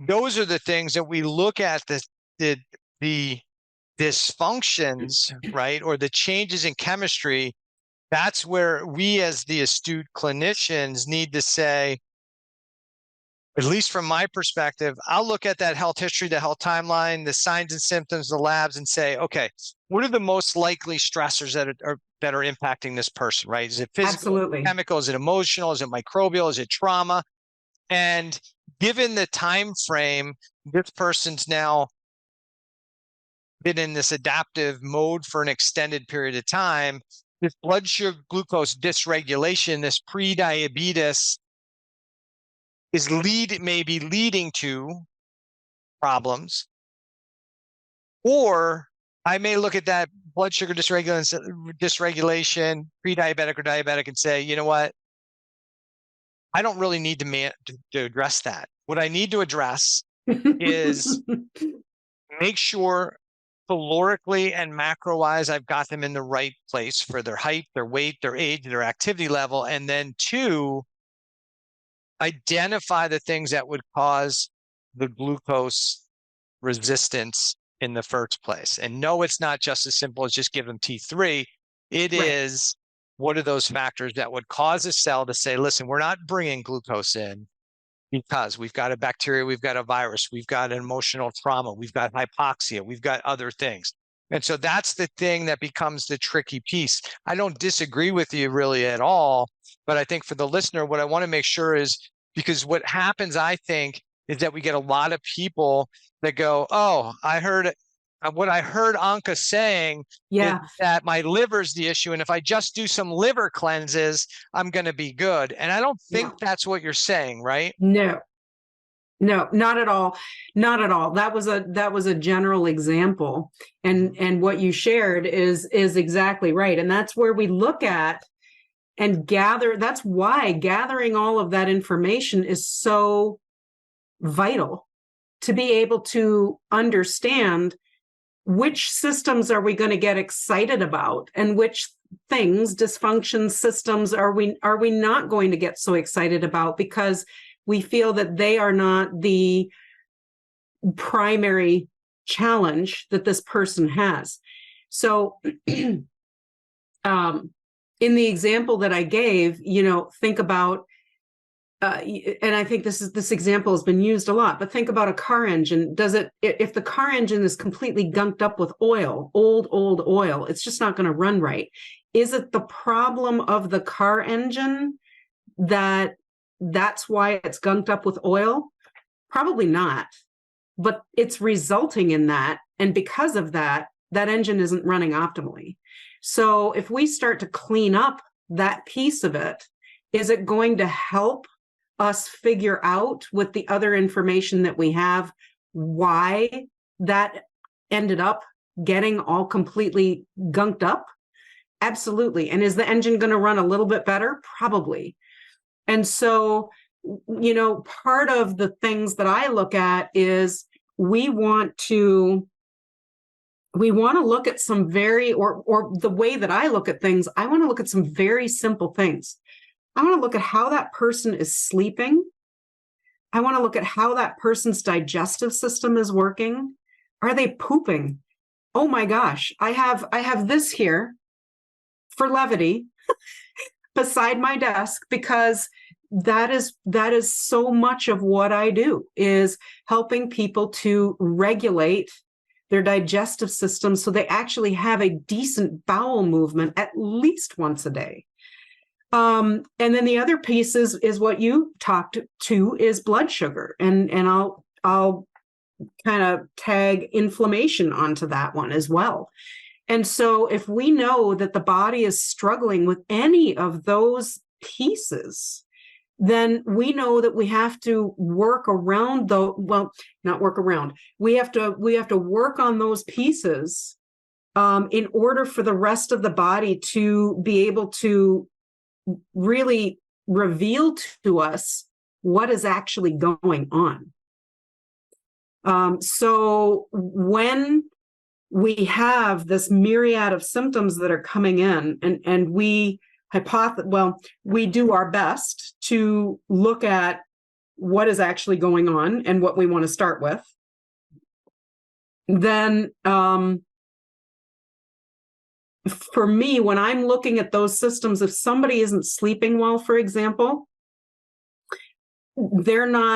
those are the things that we look at, the dysfunctions, right, or the changes in chemistry. That's where we, as the astute clinicians, need to say, at least from my perspective, I'll look at that health history, the health timeline, the signs and symptoms, the labs, and say, okay, what are the most likely stressors that are impacting this person, right? Is it physical, Absolutely. chemical? Is it emotional? Is it microbial? Is it trauma? And given the time frame, this person's now been in this adaptive mode for an extended period of time. This blood sugar glucose dysregulation, this pre-diabetes, may be leading to problems. Or I may look at that blood sugar dysregulation, pre-diabetic or diabetic, and say, you know what? I don't really need to address that. What I need to address is make sure calorically and macro-wise, I've got them in the right place for their height, their weight, their age, their activity level. And then two, identify the things that would cause the glucose resistance in the first place. And no, it's not just as simple as just give them T3. It Right. is, what are those factors that would cause a cell to say, listen, we're not bringing glucose in because we've got a bacteria, we've got a virus, we've got an emotional trauma, we've got hypoxia, we've got other things. And so that's the thing that becomes the tricky piece. I don't disagree with you really at all, but I think for the listener, what I want to make sure is, because what happens, I think, is that we get a lot of people that go, oh, what I heard Anke saying is Yeah. that my liver's the issue. And if I just do some liver cleanses, I'm going to be good. And I don't think that's what you're saying, right? No, not at all. Not at all. That was a general example. And what you shared is exactly right. And that's where we look at and gather. That's why gathering all of that information is so vital, to be able to understand which systems are we going to get excited about, and which things, dysfunction systems, are we not going to get so excited about because we feel that they are not the primary challenge that this person has. So in the example that I gave, think about, and I think this example has been used a lot, but think about a car engine. If the car engine is completely gunked up with oil, old oil, it's just not going to run right. Is it the problem of the car engine that's why it's gunked up with oil? Probably not, but it's resulting in that. And because of that, that engine isn't running optimally. So if we start to clean up that piece of it, is it going to help us figure out, with the other information that we have, why that ended up getting all completely gunked up? Absolutely. And is the engine going to run a little bit better? Probably. And so, part of the things that I look at is we want to look at some or the way that I look at things, I want to look at some very simple things. I want to look at how that person is sleeping. I want to look at how that person's digestive system is working. Are they pooping? Oh my gosh, I have this here for levity beside my desk, because that is so much of what I do, is helping people to regulate their digestive system so they actually have a decent bowel movement at least once a day. And then the other piece is what you talked to, is blood sugar. And I'll kind of tag inflammation onto that one as well. And so if we know that the body is struggling with any of those pieces, then we know that we have to work around not work around. We have to work on those pieces in order for the rest of the body to be able to really reveal to us what is actually going on. So when we have this myriad of symptoms that are coming in, and we do our best to look at what is actually going on and what we want to start with, then for me, when I'm looking at those systems, if somebody isn't sleeping well, for example, all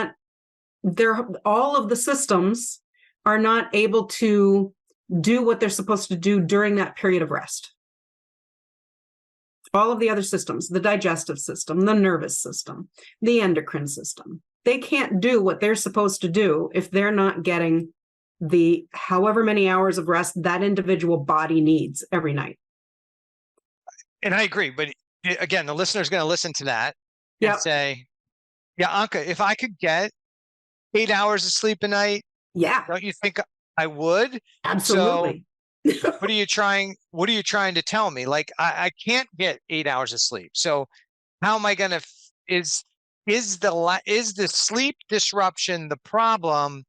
of the systems are not able to do what they're supposed to do during that period of rest. All of the other systems, the digestive system, the nervous system, the endocrine system, they can't do what they're supposed to do if they're not getting the however many hours of rest that individual body needs every night. And I agree. But again, the listener's going to listen to that and say, yeah, Anke, if I could get 8 hours of sleep a night, don't you think I would? Absolutely. So what are you trying to tell me? Like, I can't get 8 hours of sleep. So how am I going to, is the sleep disruption the problem,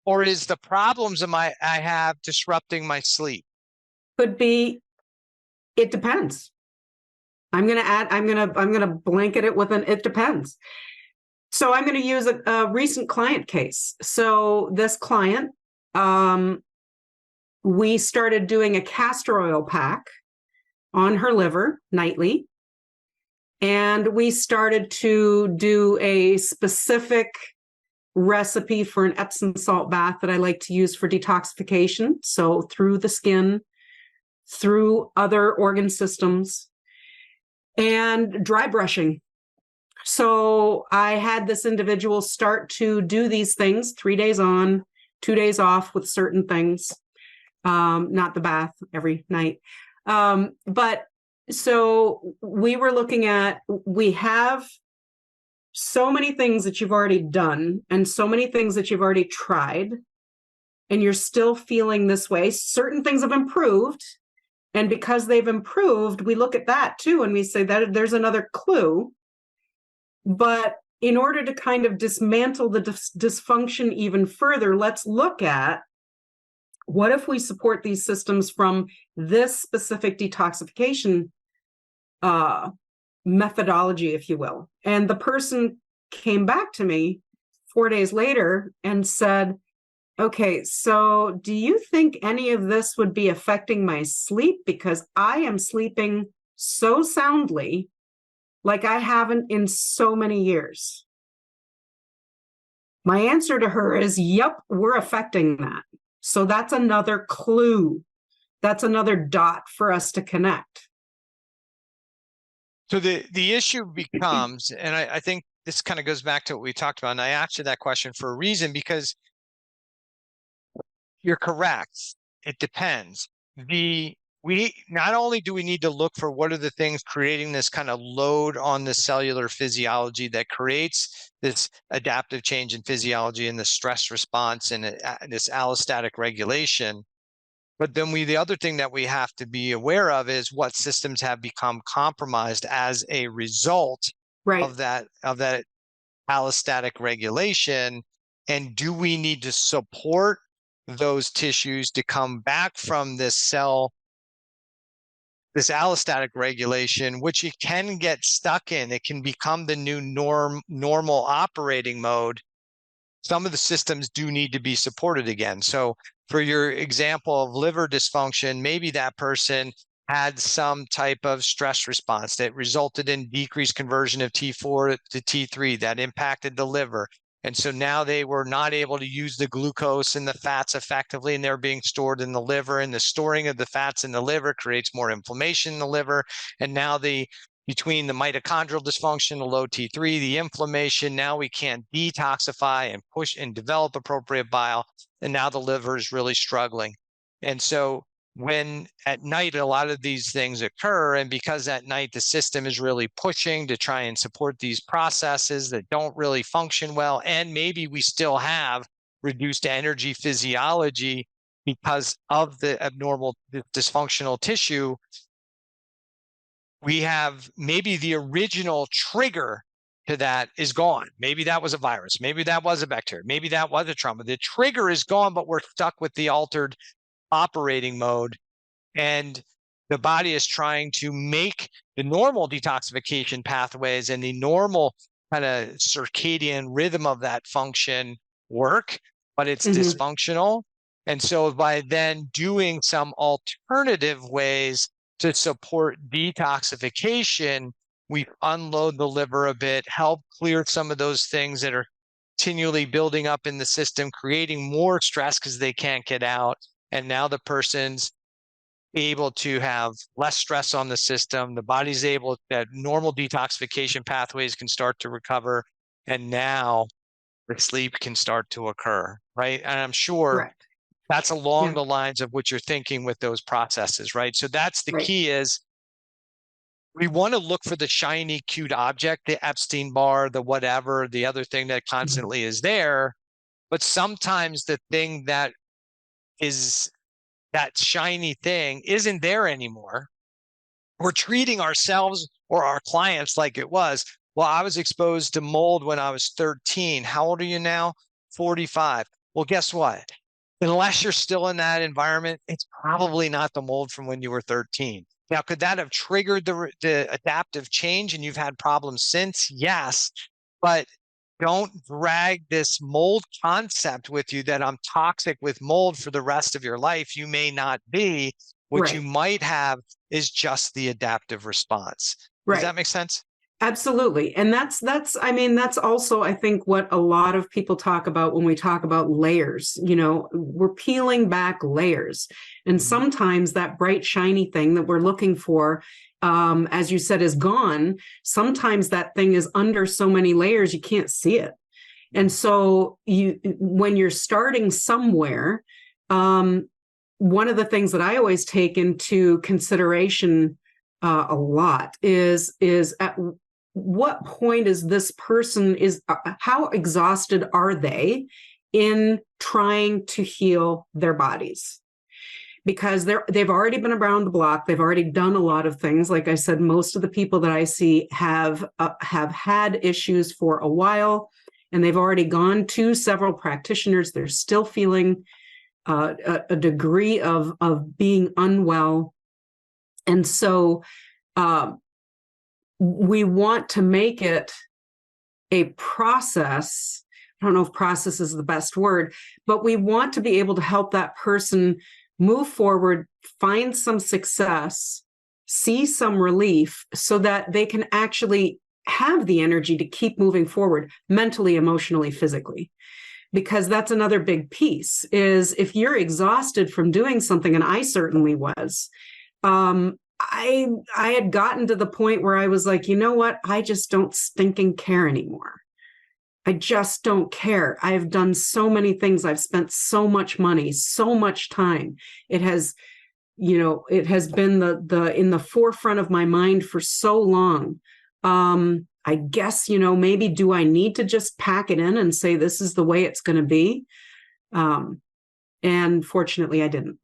or is the problems I have disrupting my sleep? Could be, it depends. I'm gonna blanket it with it depends. So I'm going to use a recent client case. So this client, we started doing a castor oil pack on her liver nightly. And we started to do a specific recipe for an Epsom salt bath that I like to use for detoxification. So through the skin, through other organ systems, and dry brushing. So I had this individual start to do these things 3 days on, 2 days off with certain things, not the bath every night. But so we were looking at, we have so many things that you've already done and so many things that you've already tried, and you're still feeling this way. Certain things have improved. And because they've improved, we look at that too, and we say that there's another clue. But in order to kind of dismantle the dysfunction even further, let's look at what if we support these systems from this specific detoxification methodology, if you will. And the person came back to me 4 days later and said, okay, so do you think any of this would be affecting my sleep? Because I am sleeping so soundly, like I haven't in so many years. My answer to her is, yep, we're affecting that. So that's another clue. That's another dot for us to connect. So the issue becomes, and I think this kind of goes back to what we talked about, and I asked you that question for a reason, because you're correct. It depends. We not only do we need to look for what are the things creating this kind of load on the cellular physiology that creates this adaptive change in physiology and the stress response and this allostatic regulation. But then the other thing that we have to be aware of is what systems have become compromised as a result of that allostatic regulation. And do we need to support those tissues to come back from this allostatic regulation, which it can get stuck in. It can become the new normal operating mode. Some of the systems do need to be supported again. So for your example of liver dysfunction, maybe that person had some type of stress response that resulted in decreased conversion of T4 to T3 that impacted the liver. And so now they were not able to use the glucose and the fats effectively, and they're being stored in the liver, and the storing of the fats in the liver creates more inflammation in the liver. And now between the mitochondrial dysfunction, the low T3, the inflammation, now we can't detoxify and push and develop appropriate bile. And now the liver is really struggling. And so when at night, a lot of these things occur, and because at night the system is really pushing to try and support these processes that don't really function well, and maybe we still have reduced energy physiology because of the abnormal dysfunctional tissue, we have maybe the original trigger to that is gone. Maybe that was a virus. Maybe that was a bacteria. Maybe that was a trauma. The trigger is gone, but we're stuck with the altered operating mode. And the body is trying to make the normal detoxification pathways and the normal kind of circadian rhythm of that function work, but it's dysfunctional. And so by then doing some alternative ways to support detoxification, we unload the liver a bit, help clear some of those things that are continually building up in the system, creating more stress because they can't get out. And now the person's able to have less stress on the system. The body's able, that normal detoxification pathways can start to recover. And now the sleep can start to occur, right? And I'm sure that's along the lines of what you're thinking with those processes, right? So that's the key is we want to look for the shiny, cute object, the Epstein bar, the whatever, the other thing that constantly is there. But sometimes the thing that is that shiny thing isn't there anymore. We're treating ourselves or our clients like it was, Well, I was exposed to mold when I was 13. How old are you now? 45. Well, guess what? Unless you're still in that environment, it's probably not the mold from when you were 13. Now, could that have triggered the adaptive change and you've had problems since? Yes, but don't drag this mold concept with you that I'm toxic with mold for the rest of your life. You may not be. What you Right. might have is just the adaptive response. Does Right. that make sense? Absolutely. And that's I mean that's also I think what a lot of people talk about when we talk about layers. We're peeling back layers. And Mhm. sometimes that bright shiny thing that we're looking for, as you said, is gone. Sometimes that thing is under so many layers you can't see it. And so when you're starting somewhere, one of the things that I always take into consideration a lot is at what point is this person how exhausted are they in trying to heal their bodies? Because they've already been around the block, they've already done a lot of things. Like I said, most of the people that I see have had issues for a while, and they've already gone to several practitioners. They're still feeling a degree of being unwell, and so we want to make it a process. I don't know if process is the best word, but we want to be able to help that person move forward, find some success, see some relief so that they can actually have the energy to keep moving forward mentally, emotionally, physically. Because that's another big piece is if you're exhausted from doing something, and I certainly was, I had gotten to the point where I was like, you know what? I just don't stinking care anymore. I just don't care. I've done so many things. I've spent so much money, so much time. It has, it has been the in the forefront of my mind for so long. I guess, maybe do I need to just pack it in and say this is the way it's going to be? And fortunately I didn't.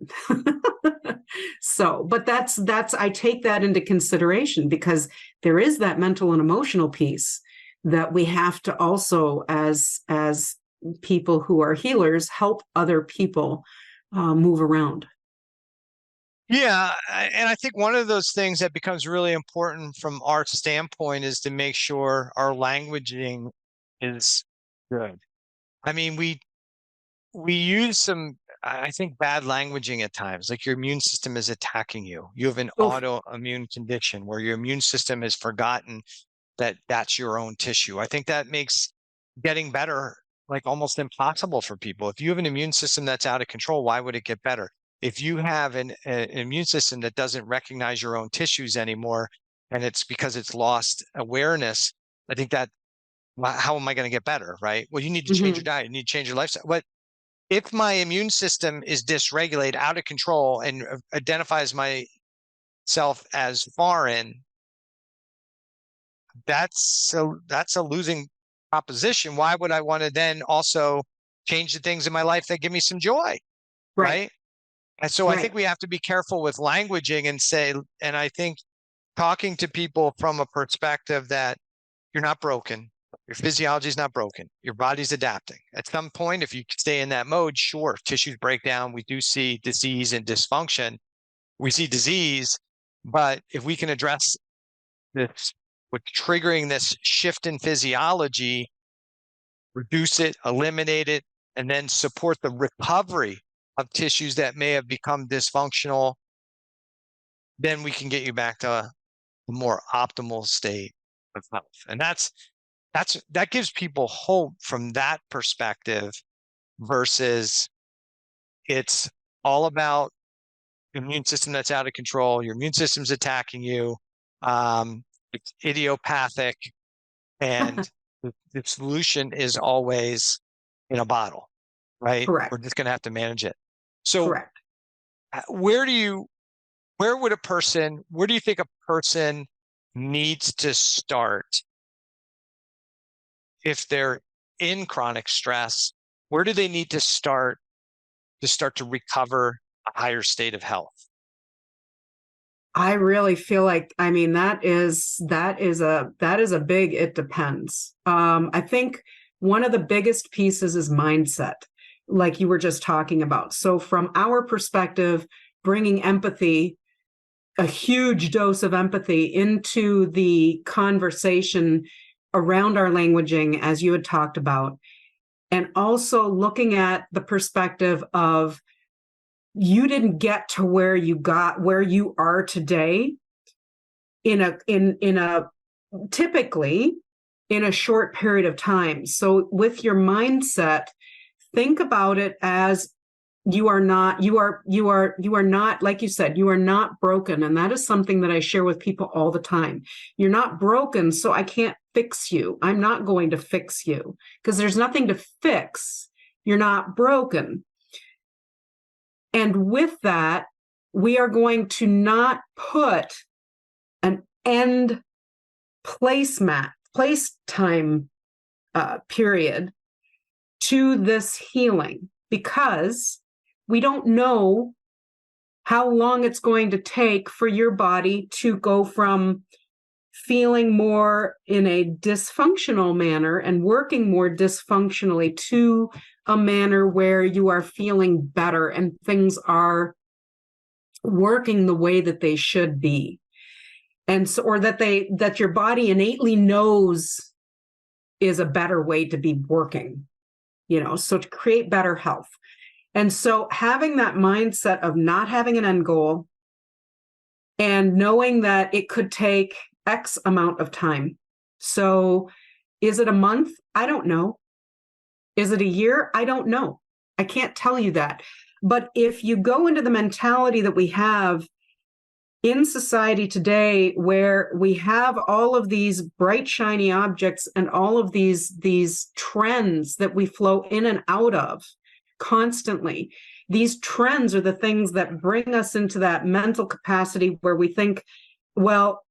So, but that's I take that into consideration because there is that mental and emotional piece that we have to also, as people who are healers, help other people move around. Yeah, and I think one of those things that becomes really important from our standpoint is to make sure our languaging is good. I mean, we use some, I think, bad languaging at times, like your immune system is attacking you. You have an Oh, autoimmune condition where your immune system has forgotten that that's your own tissue. I think that makes getting better like almost impossible for people. If you have an immune system that's out of control, why would it get better? If you have an immune system that doesn't recognize your own tissues anymore, and it's because it's lost awareness, I think that how am I going to get better? Right. Well, you need to change your mhm. diet. You need to change your lifestyle. But if my immune system is dysregulated, out of control, and identifies myself as foreign, that's a losing proposition. Why would I want to then also change the things in my life that give me some joy? Right, Right. And so I think right. we have to be careful with languaging and say, and I think talking to people from a perspective that you're not broken, your physiology is not broken, your body's adapting. At some point, if you stay in that mode, sure, tissues break down. We do see disease and dysfunction. We see disease, but if we can address this, what's triggering this shift in physiology, reduce it, eliminate it, and then support the recovery of tissues that may have become dysfunctional, then we can get you back to a more optimal state of health. And that gives people hope from that perspective versus it's all about immune system that's out of control. Your immune system's attacking you. It's idiopathic, and the solution is always in a bottle, right? We're Correct, just going to have to manage it. So, correct. where do you, where do you think a person needs to start if they're in chronic stress? Where do they need to start to recover a higher state of health? I really feel like, I mean, that is a big, it depends. I think one of the biggest pieces is mindset, like you were just talking about. So from our perspective, bringing empathy, a huge dose of empathy into the conversation around our languaging, as you had talked about, and also looking at the perspective of, you didn't get to where you are today in a typically in a short period of time. So with your mindset, think about it as you are not, like you said, you are not broken. And that is something that I share with people all the time. You're not broken, so I can't fix you. I'm not going to fix you because there's nothing to fix. You're not broken. And with that, we are going to not put an end place time period to this healing, because we don't know how long it's going to take for your body to go from feeling more in a dysfunctional manner and working more dysfunctionally to a manner where you are feeling better and things are working the way that they should be. And so, or that your body innately knows is a better way to be working, so to create better health. And so having that mindset of not having an end goal and knowing that it could take X amount of time. So is it a month? I don't know. Is it a year? I don't know. I can't tell you that. But if you go into the mentality that we have in society today, where we have all of these bright, shiny objects and all of these trends that we flow in and out of constantly, these trends are the things that bring us into that mental capacity where we think, well,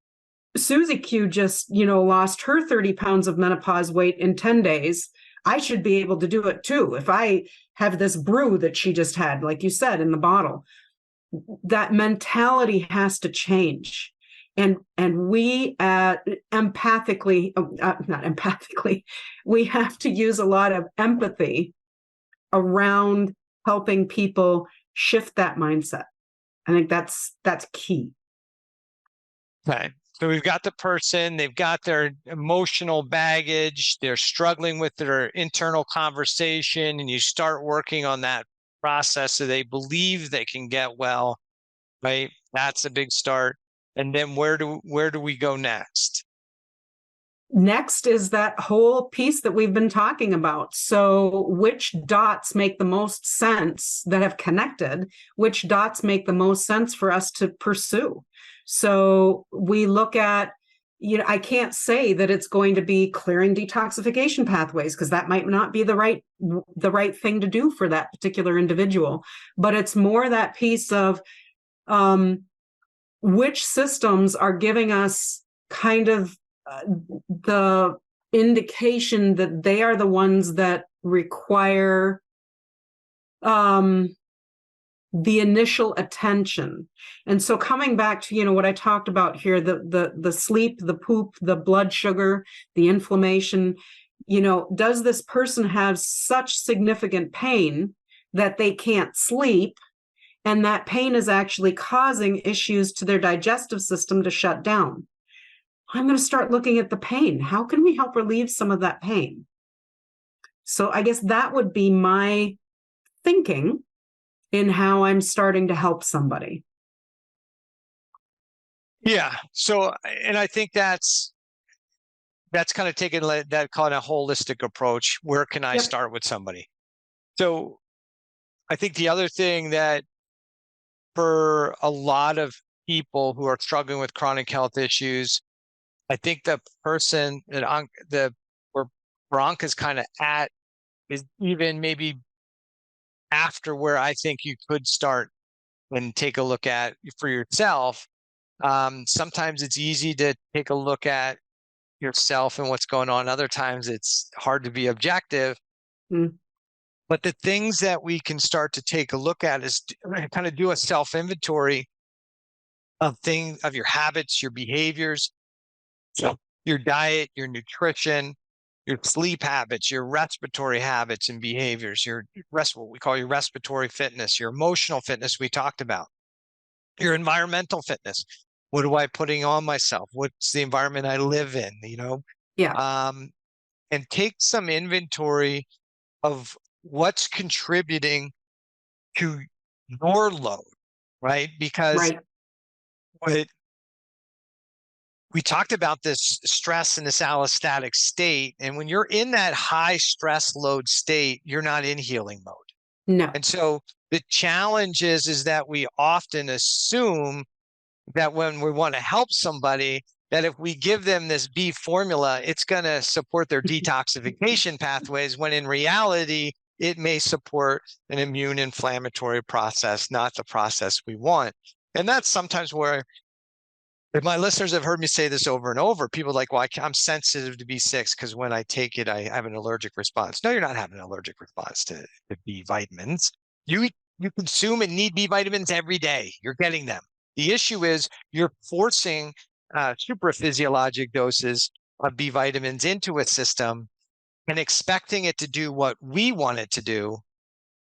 Susie Q just, lost her 30 pounds of menopause weight in 10 days. I should be able to do it too. If I have this brew that she just had, like you said, in the bottle, that mentality has to change. And we not empathically, we have to use a lot of empathy around helping people shift that mindset. I think that's key. Okay. So we've got the person, they've got their emotional baggage, they're struggling with their internal conversation, and you start working on that process so they believe they can get well, right? That's a big start. And then where do we go next? Next is that whole piece that we've been talking about. So which dots make the most sense that have connected? Which dots make the most sense for us to pursue? So we look at, I can't say that it's going to be clearing detoxification pathways, because that might not be the right thing to do for that particular individual. But it's more that piece of which systems are giving us kind of the indication that they are the ones that require the initial attention. And so coming back to, what I talked about here, the sleep, the poop, the blood sugar, the inflammation, does this person have such significant pain that they can't sleep? And that pain is actually causing issues to their digestive system to shut down. I'm going to start looking at the pain. How can we help relieve some of that pain? So I guess that would be my thinking in how I'm starting to help somebody. Yeah. So, and I think that's kind of taking that kind of holistic approach. Where can I start with somebody? So I think the other thing that for a lot of people who are struggling with chronic health issues, I think the person that where Anke's kind of at is even maybe after where I think you could start and take a look at for yourself. Sometimes it's easy to take a look at yourself and what's going on. Other times it's hard to be objective. But the things that we can start to take a look at is kind of do a self-inventory of your habits, your behaviors, your diet, your nutrition, your sleep habits, your respiratory habits and behaviors, what we call your respiratory fitness, your emotional fitness we talked about, your environmental fitness. What am I putting on myself? What's the environment I live in? Yeah. And take some inventory of what's contributing to your load, right? Because Right. what we talked about, this stress and this allostatic state. And when you're in that high stress load state, you're not in healing mode. No. And so the challenge is that we often assume that when we want to help somebody, that if we give them this B formula, it's going to support their detoxification pathways, when in reality, it may support an immune inflammatory process, not the process we want. And that's sometimes where, if my listeners have heard me say this over and over, people are like, well, I'm sensitive to B6 because when I take it, I have an allergic response. No, you're not having an allergic response to B vitamins. You consume and need B vitamins every day. You're getting them. The issue is you're forcing supraphysiologic doses of B vitamins into a system and expecting it to do what we want it to do,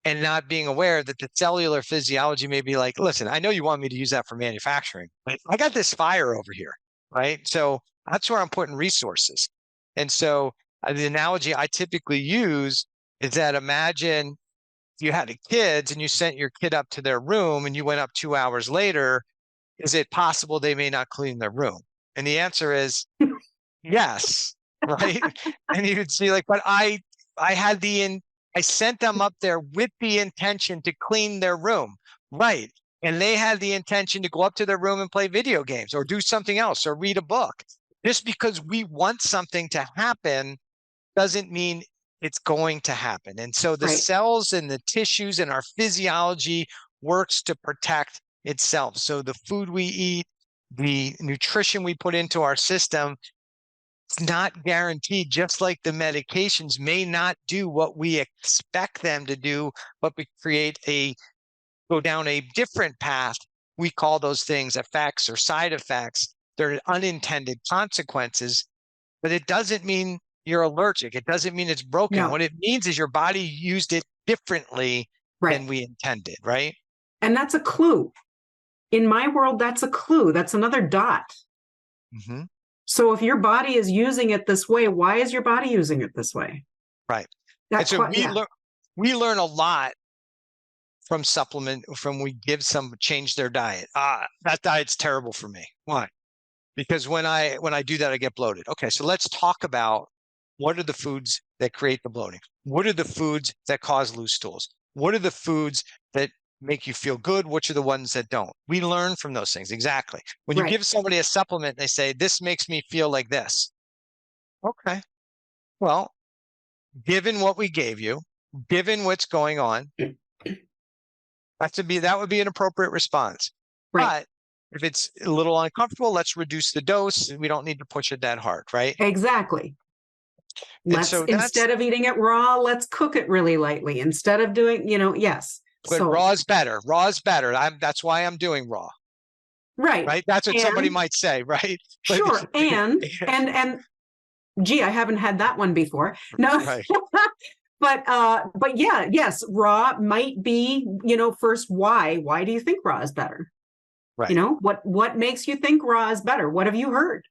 and not being aware that the cellular physiology may be like, listen, I know you want me to use that for manufacturing, but I got this fire over here, right? So that's where I'm putting resources. And so the analogy I typically use is that, imagine you had kids and you sent your kid up to their room and you went up 2 hours later. Is it possible they may not clean their room? And the answer is yes, right? And you would see, like, but I sent them up there with the intention to clean their room, right? And they had the intention to go up to their room and play video games or do something else or read a book. Just because we want something to happen doesn't mean it's going to happen. And so the cells and the tissues and our physiology works to protect itself. So the food we eat, the nutrition we put into our system, it's not guaranteed, just like the medications may not do what we expect them to do, but we go down a different path. We call those things effects or side effects. They're unintended consequences, but it doesn't mean you're allergic. It doesn't mean it's broken. No. What it means is your body used it differently than we intended, right? And that's a clue. In my world, that's a clue. That's another dot. Mm-hmm. So if your body is using it this way, why is your body using it this way? Right. And so we learn a lot from we give change their diet. That diet's terrible for me. Why? Because when I do that, I get bloated. Okay, so let's talk about, what are the foods that create the bloating? What are the foods that cause loose stools? What are the foods that make you feel good? Which are the ones that don't? We learn from those things. Exactly. When you give somebody a supplement, they say, this makes me feel like this. Okay. Well, given what we gave you, given what's going on, that would be an appropriate response. But if it's a little uncomfortable, let's reduce the dose. We don't need to push it that hard, right? Exactly. Instead of eating it raw, let's cook it really lightly. Instead of doing, yes. But raw is better. Raw is better. That's why I'm doing raw. Right. That's what somebody might say, right? Sure. And gee, I haven't had that one before. No. Right. But yeah, yes, raw might be, first, why do you think raw is better? Right. What makes you think raw is better? What have you heard?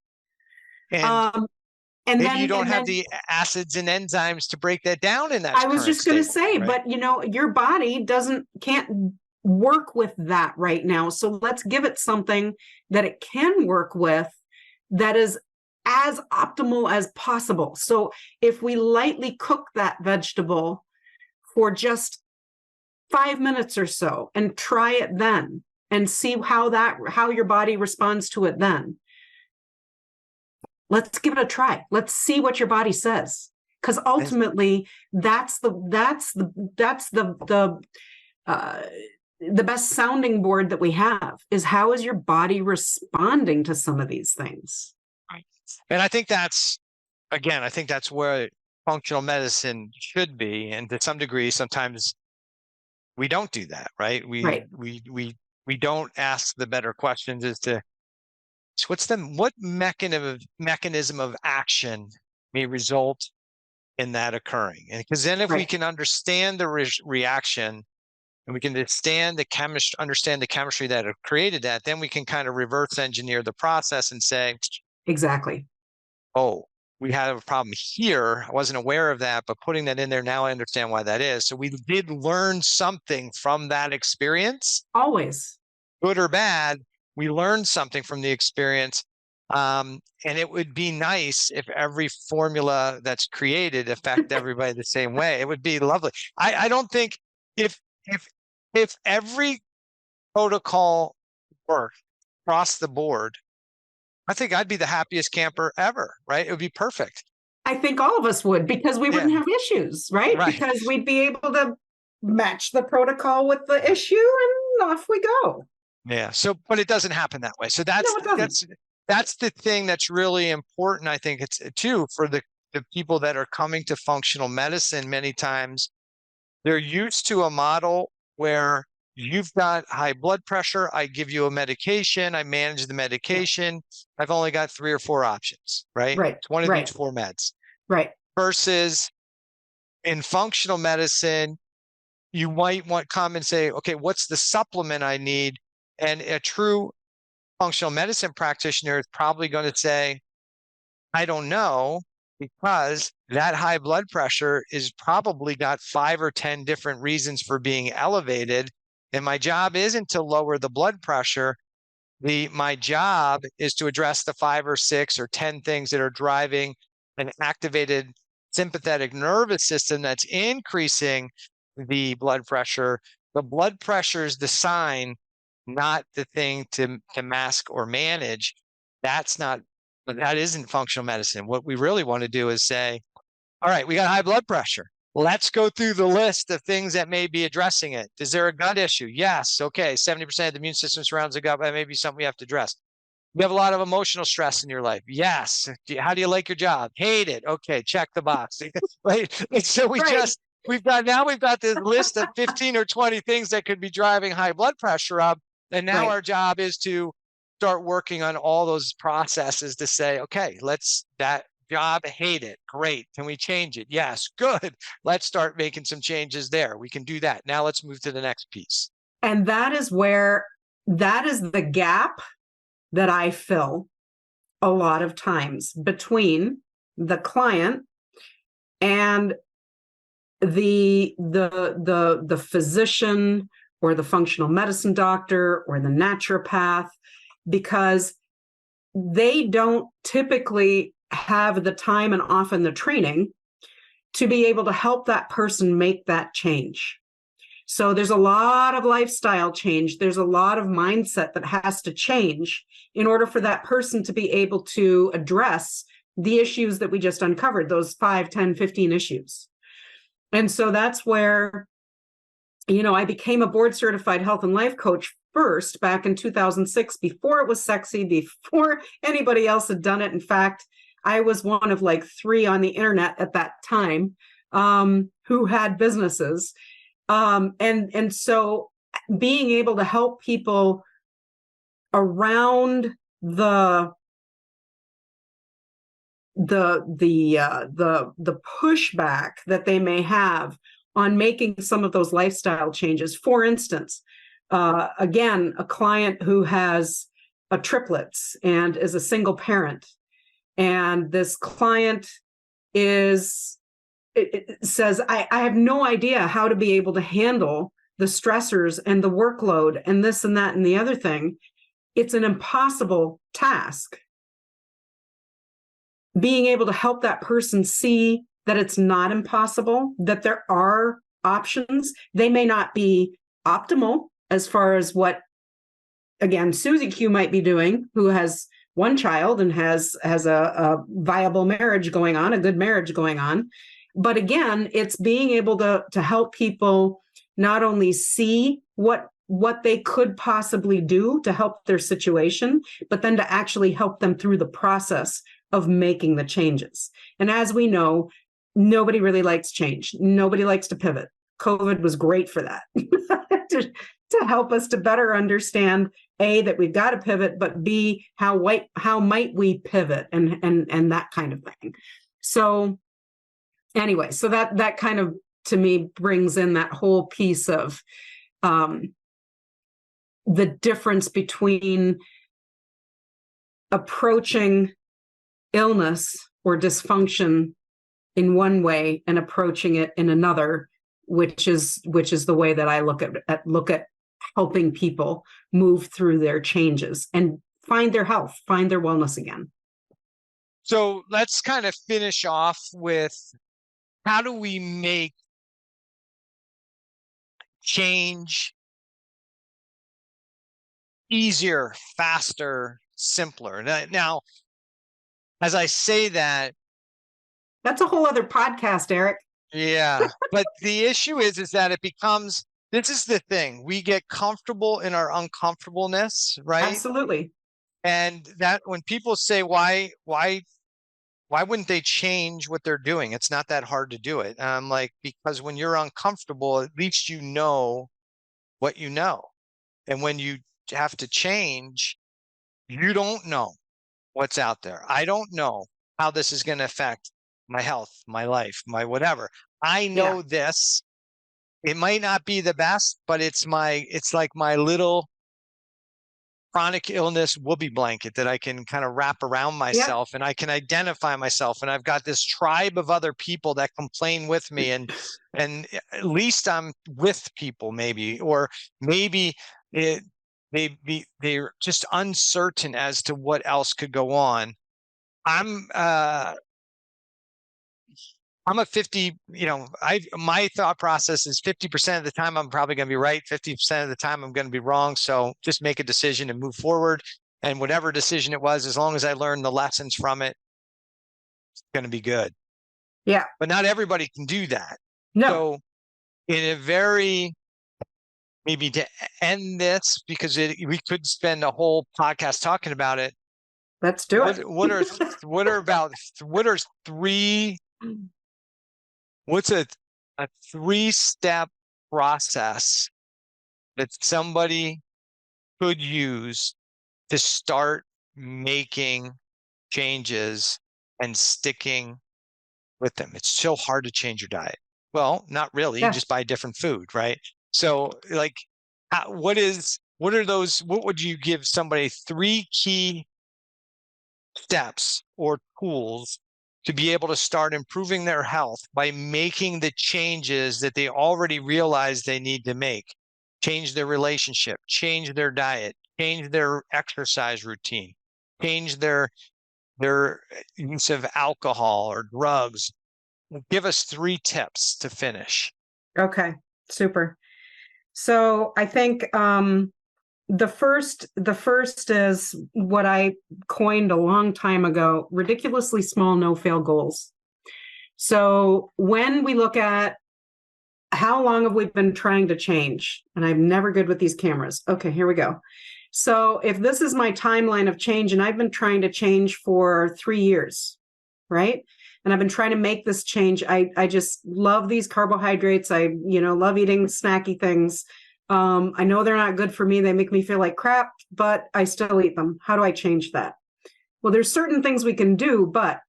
And maybe you don't have the acids and enzymes to break that down in that. I was just going to say, right? But your body can't work with that right now. So let's give it something that it can work with that is as optimal as possible. So if we lightly cook that vegetable for just 5 minutes or so and try it then and see how your body responds to it then. Let's give it a try. Let's see what your body says. Because ultimately that's the best sounding board that we have, is how is your body responding to some of these things? And I think that's where functional medicine should be. And to some degree, sometimes we don't do that, right? We we don't ask the better questions as to what mechanism of action may result in that occurring. And because then if we Right. can understand the reaction and we can understand the chemistry that have created that, then we can kind of reverse engineer the process and say, Exactly. oh, we have a problem here. I wasn't aware of that, but putting that in there, now I understand why that is. So we did learn something from that experience, Always. good or bad. We learned something from the experience. And it would be nice if every formula that's created affect everybody the same way. It would be lovely. I don't think if if if every protocol worked across the board, I think I'd be the happiest camper ever, right? It would be perfect. I think all of us would, because we wouldn't Yeah, have issues, right? right. Because we'd be able to match the protocol with the issue and off we go. Yeah. So, but it doesn't happen that way. So No, it doesn't. that's the thing that's really important. I think it's too for the people that are coming to functional medicine. Many times they're used to a model where you've got high blood pressure. I give you a medication. I manage the medication. I've only got 3 or 4 options, right? Right. It's one of Right. these 4 meds. Right. Versus in functional medicine, you might come and say, okay, what's the supplement I need? And a true functional medicine practitioner is probably going to say, I don't know, because that high blood pressure is probably got 5 or 10 different reasons for being elevated. And my job isn't to lower the blood pressure. My job is to address the 5 or 6 or 10 things that are driving an activated sympathetic nervous system that's increasing the blood pressure. The blood pressure is the sign, not the thing to mask or manage. That isn't functional medicine. What we really want to do is say, all right, we got high blood pressure. Let's go through the list of things that may be addressing it. Is there a gut issue? Yes. Okay. 70% of the immune system surrounds the gut. That may be something we have to address. You have a lot of emotional stress in your life. Yes. How do you like your job? Hate it. Okay. Check the box. Right. And so Right. we've got this list of 15 or 20 things that could be driving high blood pressure up. And now Right. our job is to start working on all those processes to say, okay, that job, hate it. Great. Can we change it? Yes. Good. Let's start making some changes there. We can do that. Now let's move to the next piece. And that is the gap that I fill a lot of times between the client and the physician or the functional medicine doctor or the naturopath, because they don't typically have the time and often the training to be able to help that person make that change. So there's a lot of lifestyle change. There's a lot of mindset that has to change in order for that person to be able to address the issues that we just uncovered, those 5, 10, 15 issues. And so that's where, I became a board certified health and life coach first back in 2006, before it was sexy, before anybody else had done it. In fact, I was one of like 3 on the internet at that time who had businesses. And so being able to help people around the pushback that they may have on making some of those lifestyle changes. For instance, again, a client who has triplets and is a single parent, and this client says, I have no idea how to be able to handle the stressors and the workload and this and that and the other thing. It's an impossible task. Being able to help that person see that it's not impossible, that there are options. They may not be optimal as far as what, again, Susie Q might be doing, who has one child and has a viable marriage going on, a good marriage going on. But again, it's being able to help people not only see what they could possibly do to help their situation, but then to actually help them through the process of making the changes. And as we know, nobody really likes change. Nobody likes to pivot. COVID was great for that. to help us to better understand A, that we've got to pivot, but B, how might we pivot and that kind of thing. So anyway, so that kind of, to me, brings in that whole piece of the difference between approaching illness or dysfunction in one way and approaching it in another, which is the way that I look at helping people move through their changes and find their health, find their wellness again. So let's kind of finish off with, how do we make change easier, faster, simpler? Now, as I say that, that's a whole other podcast, Eric. Yeah, but the issue is that it becomes, this is the thing, we get comfortable in our uncomfortableness, right? Absolutely. And that when people say, why wouldn't they change what they're doing? It's not that hard to do it. And I'm like, because when you're uncomfortable, at least you know what you know. And when you have to change, you don't know what's out there. I don't know how this is going to affect my health, my life, my whatever. I know this. It might not be the best, but it's like my little chronic illness whoopee blanket that I can kind of wrap around myself, and I can identify myself. And I've got this tribe of other people that complain with me, and at least I'm with people, maybe, or maybe they're just uncertain as to what else could go on. I'm a 50, my thought process is 50% of the time I'm probably going to be right. 50% of the time I'm going to be wrong. So just make a decision and move forward. And whatever decision it was, as long as I learn the lessons from it, it's going to be good. Yeah. But not everybody can do that. No. So maybe to end this, because we could spend a whole podcast talking about it. Let's do it. What's a 3-step process that somebody could use to start making changes and sticking with them? It's so hard to change your diet. Well, not really. You just buy different food, right? So like, what would you give somebody 3 key steps or tools to be able to start improving their health by making the changes that they already realize they need to make? Change their relationship, change their diet, change their exercise routine, change their use of alcohol or drugs. Give us 3 tips to finish. Okay, super. So I think the first is what I coined a long time ago: ridiculously small, no-fail goals. So when we look at how long have we been trying to change, and I'm never good with these cameras. Okay, here we go. So if this is my timeline of change, and I've been trying to change for 3 years, right? And I've been trying to make this change. I just love these carbohydrates. I love eating snacky things. I know they're not good for me. They make me feel like crap, but I still eat them. How do I change that? Well, there's certain things we can do, but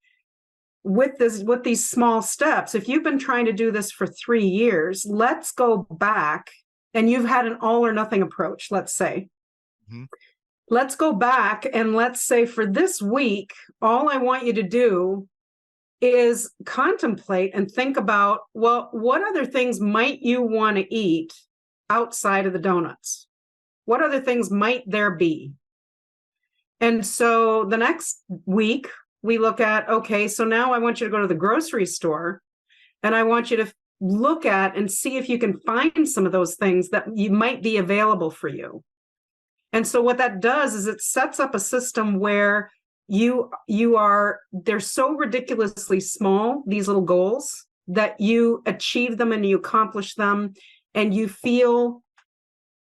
with these small steps, if you've been trying to do this for 3 years, let's go back, and you've had an all or nothing approach, let's say. Mm-hmm. Let's go back and let's say for this week, all I want you to do is contemplate and think about, well, what other things might you want to eat outside of the donuts? What other things might there be? And so the next week we look at, okay, so now I want you to go to the grocery store, and I want you to look at and see if you can find some of those things that you might be available for you. And so what that does is it sets up a system where they're so ridiculously small, these little goals, that you achieve them and you accomplish them, and you feel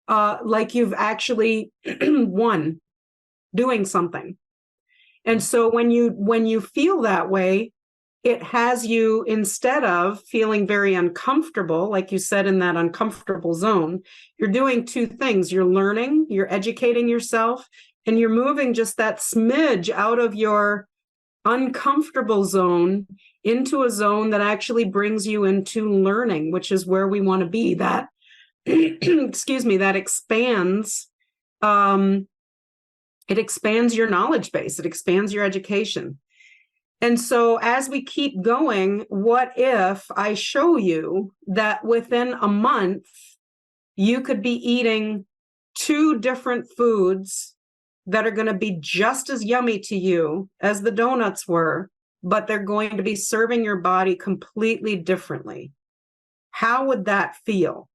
like you've actually won doing something. And so when you feel that way, it has you, instead of feeling very uncomfortable, like you said, in that uncomfortable zone, you're doing two things. You're learning, you're educating yourself, and you're moving just that smidge out of your uncomfortable zone into a zone that actually brings you into learning, which is where we want to be. That, excuse me, that expands, it expands your knowledge base, it expands your education. And so as we keep going, what if I show you that within a month, you could be eating 2 different foods that are going to be just as yummy to you as the donuts were, but they're going to be serving your body completely differently? How would that feel?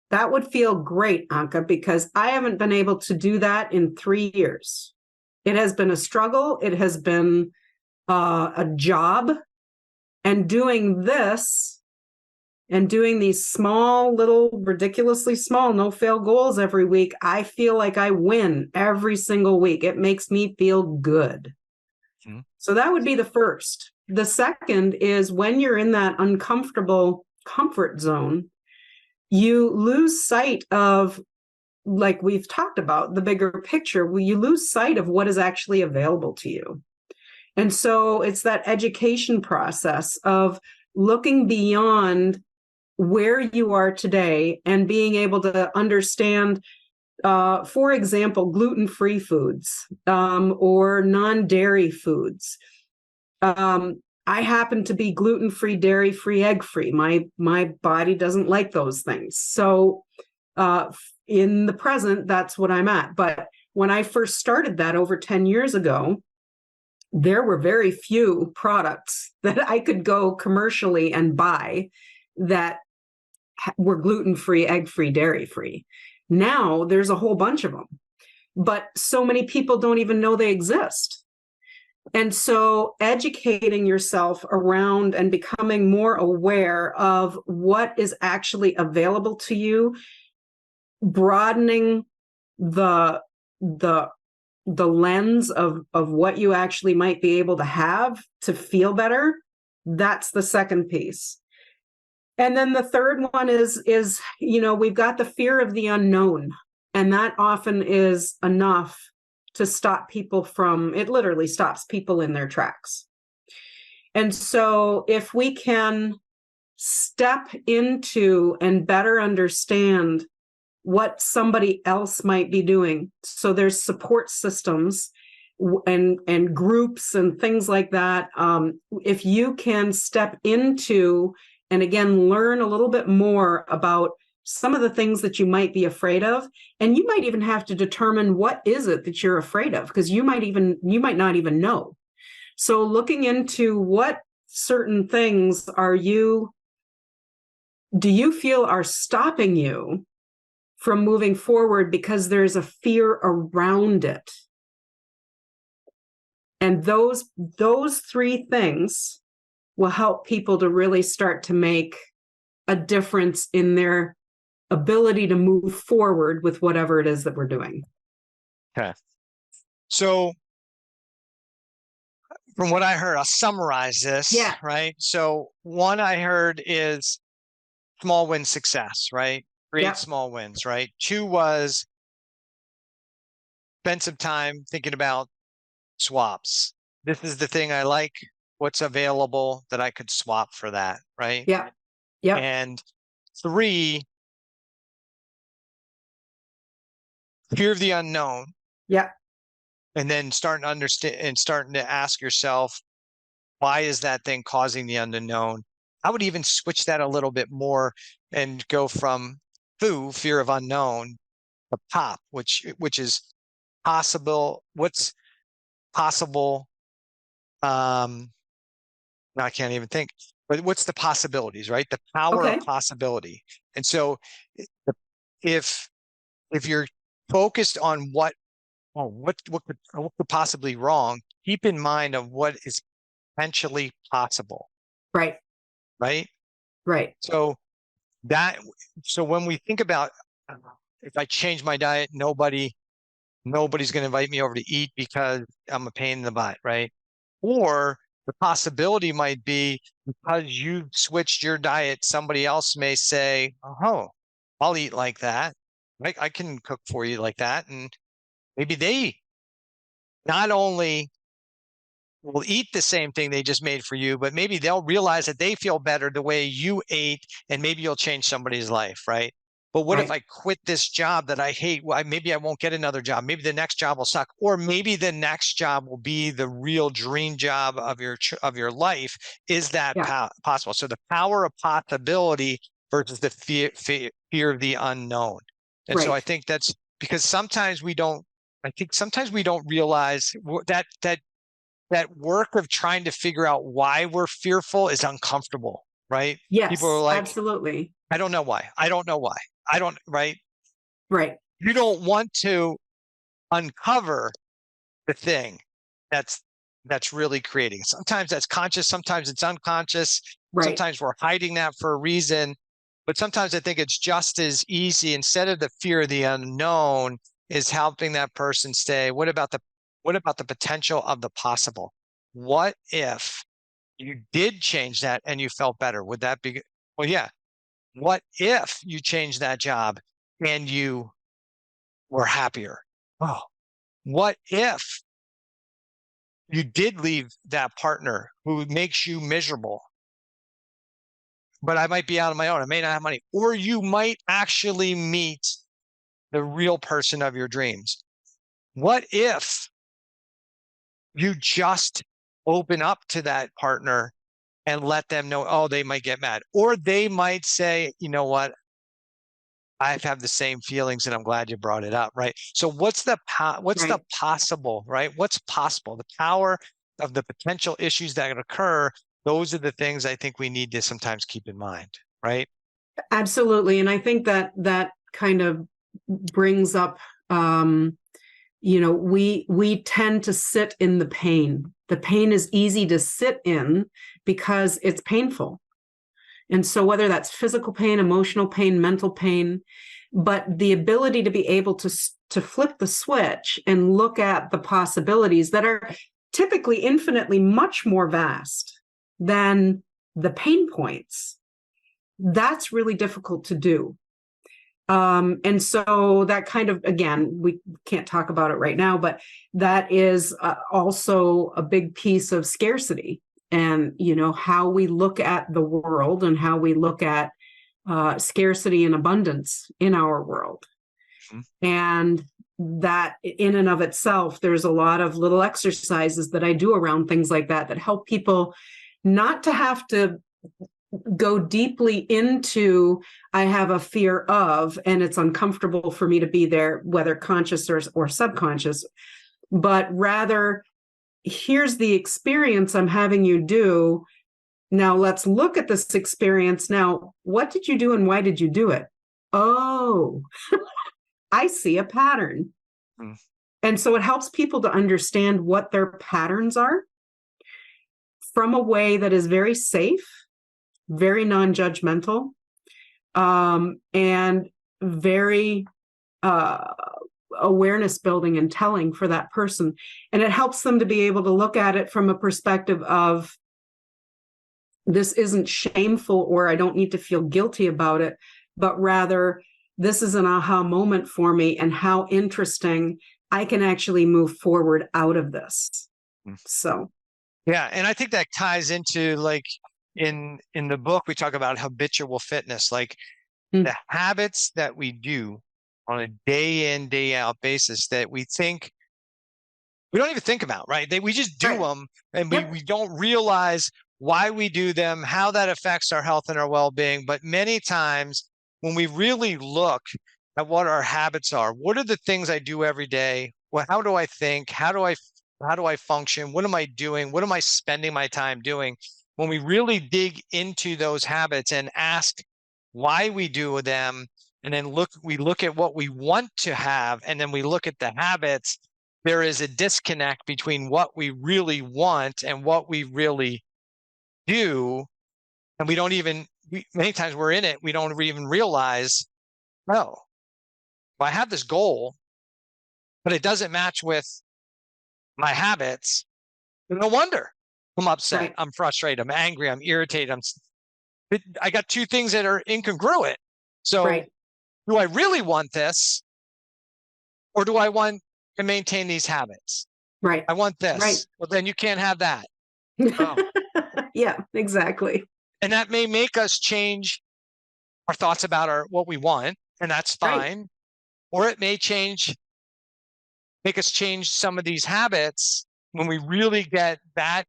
That would feel great, Anke, because I haven't been able to do that in 3 years. It has been a struggle. It has been a job, and doing this and doing these small, little, ridiculously small, no-fail goals every week, I feel like I win every single week. It makes me feel good. Mm-hmm. So that would be the first. The second is when you're in that uncomfortable comfort zone, you lose sight of, like we've talked about, the bigger picture, where you lose sight of what is actually available to you. And so it's that education process of looking beyond where you are today and being able to understand, for example, gluten-free foods or non-dairy foods. I happen to be gluten-free, dairy-free, egg-free. My body doesn't like those things. So in the present, that's what I'm at. But when I first started that over 10 years ago, there were very few products that I could go commercially and buy that were gluten-free, egg-free, dairy-free. Now there's a whole bunch of them, but so many people don't even know they exist. And so educating yourself around and becoming more aware of what is actually available to you, broadening the lens of what you actually might be able to have to feel better, that's the second piece. And then the third one is we've got the fear of the unknown, and that often is enough to stop people it literally stops people in their tracks. And so if we can step into and better understand what somebody else might be doing. So there's support systems and groups and things like that. If you can step into and again, learn a little bit more about some of the things that you might be afraid of, and you might even have to determine what is it that you're afraid of, because you might not even know. So looking into what certain things do you feel are stopping you from moving forward because there's a fear around it. And those 3 things will help people to really start to make a difference in their ability to move forward with whatever it is that we're doing. Okay. So from what I heard, I'll summarize this. Yeah. Right. So one I heard is small win success, right? Create small wins, right? 2 was spend some time thinking about swaps. This is the thing I like. What's available that I could swap for that, right? Yeah. Yeah. And 3, fear of the unknown. Yeah. And then starting to understand and starting to ask yourself, why is that thing causing the unknown? I would even switch that a little bit more and go from fear of unknown, to pop, which is possible. What's possible? I can't even think, but what's the possibilities, right? The power of possibility. And so if you're focused on what could possibly wrong, keep in mind of what is potentially possible. Right. Right. Right. So when we think about, if I change my diet, nobody's going to invite me over to eat because I'm a pain in the butt, right? Or The possibility might be because you switched your diet, somebody else may say, oh, I'll eat like that. I can cook for you like that. And maybe they not only will eat the same thing they just made for you, but maybe they'll realize that they feel better the way you ate, and maybe you'll change somebody's life, right? But what if Right. I quit this job that I hate? Well, maybe I won't get another job. Maybe the next job will suck, or maybe the next job will be the real dream job of your life. Is that Yeah. possible? So the power of possibility versus the fear of the unknown. And so I Right. think that's because sometimes we don't. I think sometimes we don't realize that work of trying to figure out why we're fearful is uncomfortable, right? People are Yes, like, absolutely. I don't know why. I don't know why. I don't, right? Right. You don't want to uncover the thing that's that's really creating. Sometimes that's conscious, sometimes it's unconscious. Right. Sometimes we're hiding that for a reason. But sometimes I think it's just as easy, instead of the fear of the unknown, is helping that person stay. What about the potential of the possible? What if you did change that and you felt better? Would that be well, yeah. What if you changed that job and you were happier? Oh, what if you did leave that partner who makes you miserable? But I might be out on my own. I may not have money. Or you might actually meet the real person of your dreams. What if you just open up to that partner and let them know, oh, they might get mad. Or they might say, you know what? I have the same feelings and I'm glad you brought it up, right? So what's the Right. possible, right? What's possible? The power of the potential issues that occur, those are the things I think we need to sometimes keep in mind, right? Absolutely. And I think that that kind of brings up we tend to sit in the pain. The pain is easy to sit in because it's painful. And so whether that's physical pain, emotional pain, mental pain, but the ability to be able to flip the switch and look at the possibilities that are typically infinitely much more vast than the pain points, that's really difficult to do. And so that kind of, again, we can't talk about it right now, but that is also a big piece of scarcity and, how we look at the world and how we look at scarcity and abundance in our world. Mhm. And that in and of itself, there's a lot of little exercises that I do around things like that help people not to have to go deeply into I have a fear of, and it's uncomfortable for me to be there, whether conscious or subconscious, but rather here's the experience I'm having you do. Now let's look at this experience. Now, what did you do and why did you do it? Oh, I see a pattern. Mm. And so it helps people to understand what their patterns are from a way that is very safe, very non-judgmental, and very awareness building and telling for that person. And it helps them to be able to look at it from a perspective of this isn't shameful or I don't need to feel guilty about it, but rather this is an aha moment for me and how interesting I can actually move forward out of this. Mm. So Yeah, and I think that ties into like in the book we talk about habitual fitness, like the habits that we do on a day in, day out basis that we think we don't even think about, right? We just do right. them and we, Yep. we don't realize why we do them, how that affects our health and our well-being. But many times when we really look at what our habits are, what are the things I do every day? Well, how do I think? How do I function? What am I doing? What am I spending my time doing? When we really dig into those habits and ask why we do them, and then we look at what we want to have, and then we look at the habits, there is a disconnect between what we really want and what we really do. And many times we're in it, we don't even realize, oh, well, I have this goal, but it doesn't match with my habits. No wonder. I'm upset. Right. I'm frustrated. I'm angry. I'm irritated. I got two things that are incongruent. So Right. do I really want this, or do I want to maintain these habits? Right. I want Right. this. Well, then you can't have that. Oh. Yeah, exactly. And that may make us change our thoughts about what we want, and that's Right. fine. Or it may make us change some of these habits when we really get that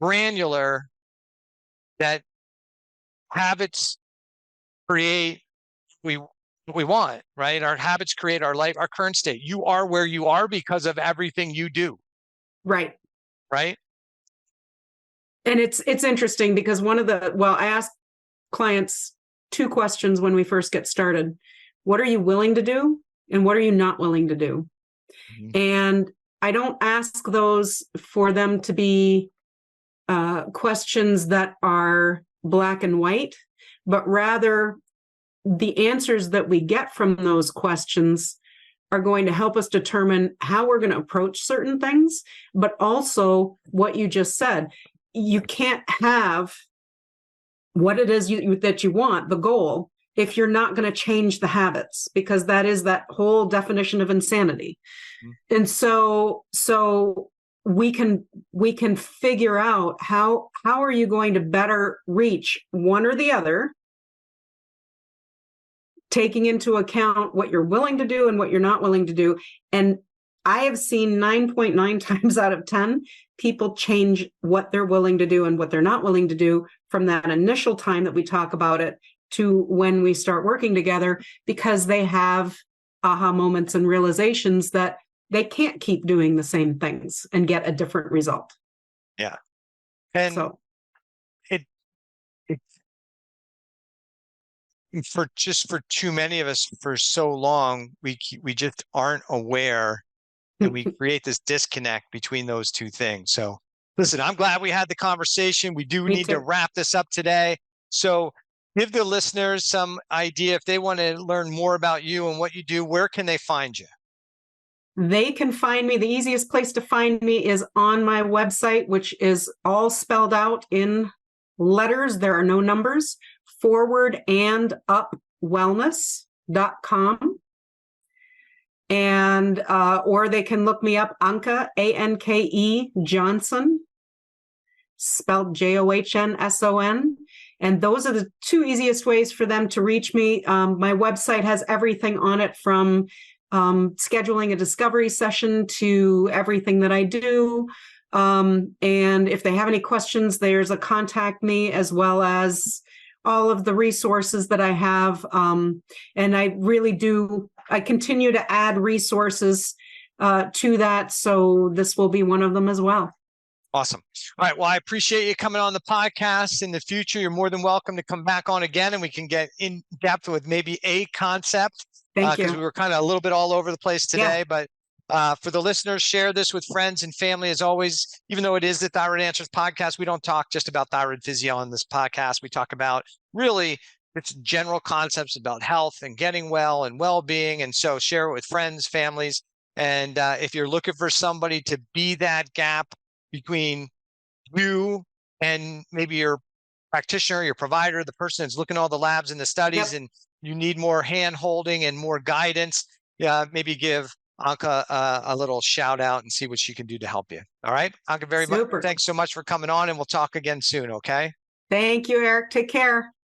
granular, that habits create what we want, right? Our habits create our life, our current state. You are where you are because of everything you do, Right. right? And it's interesting because I ask clients two questions when we first get started. What are you willing to do? And what are you not willing to do? Mhm. And I don't ask those for them to be questions that are black and white, but rather the answers that we get from those questions are going to help us determine how we're going to approach certain things, but also what you just said. You can't have what it is that you want, the goal, if you're not going to change the habits, because that is that whole definition of insanity. Mm-hmm. And so we can figure out how are you going to better reach one or the other, taking into account what you're willing to do and what you're not willing to do. And I have seen 9.9 times out of 10 people change what they're willing to do and what they're not willing to do from that initial time that we talk about it to when we start working together, because they have aha moments and realizations that they can't keep doing the same things and get a different result. Yeah. And so for too many of us for so long, we just aren't aware, and we create this disconnect between those two things. So listen, I'm glad we had the conversation. We do need to wrap this up today. So give the listeners some idea, if they want to learn more about you and what you do, where can they find you? They can find me. The easiest place to find me is on my website, which is all spelled out in letters. There are no numbers. forwardandupwellness.com. And or they can look me up, Anke, Anke Johnson, spelled Johnsson. And those are the two easiest ways for them to reach me. My website has everything on it, from scheduling a discovery session to everything that I do. And if they have any questions, there's a contact me, as well as all of the resources that I have. And I continue to add resources to that. So this will be one of them as well. Awesome. All right. Well, I appreciate you coming on the podcast. In the future, you're more than welcome to come back on again, and we can get in depth with maybe a concept. Thank you. Because we were kind of a little bit all over the place today. Yeah. But for the listeners, share this with friends and family. As always, even though it is the Thyroid Answers podcast, we don't talk just about thyroid physio on this podcast. We talk about really it's general concepts about health and getting well and well-being. And so share it with friends, families. And if you're looking for somebody to be that gap between you and maybe your practitioner, your provider, the person that's looking at all the labs and the studies, and you need more hand holding and more guidance, maybe give Anke a little shout out and see what she can do to help you. All right, Anke, very much. Thanks so much for coming on, and we'll talk again soon. Okay. Thank you, Eric. Take care.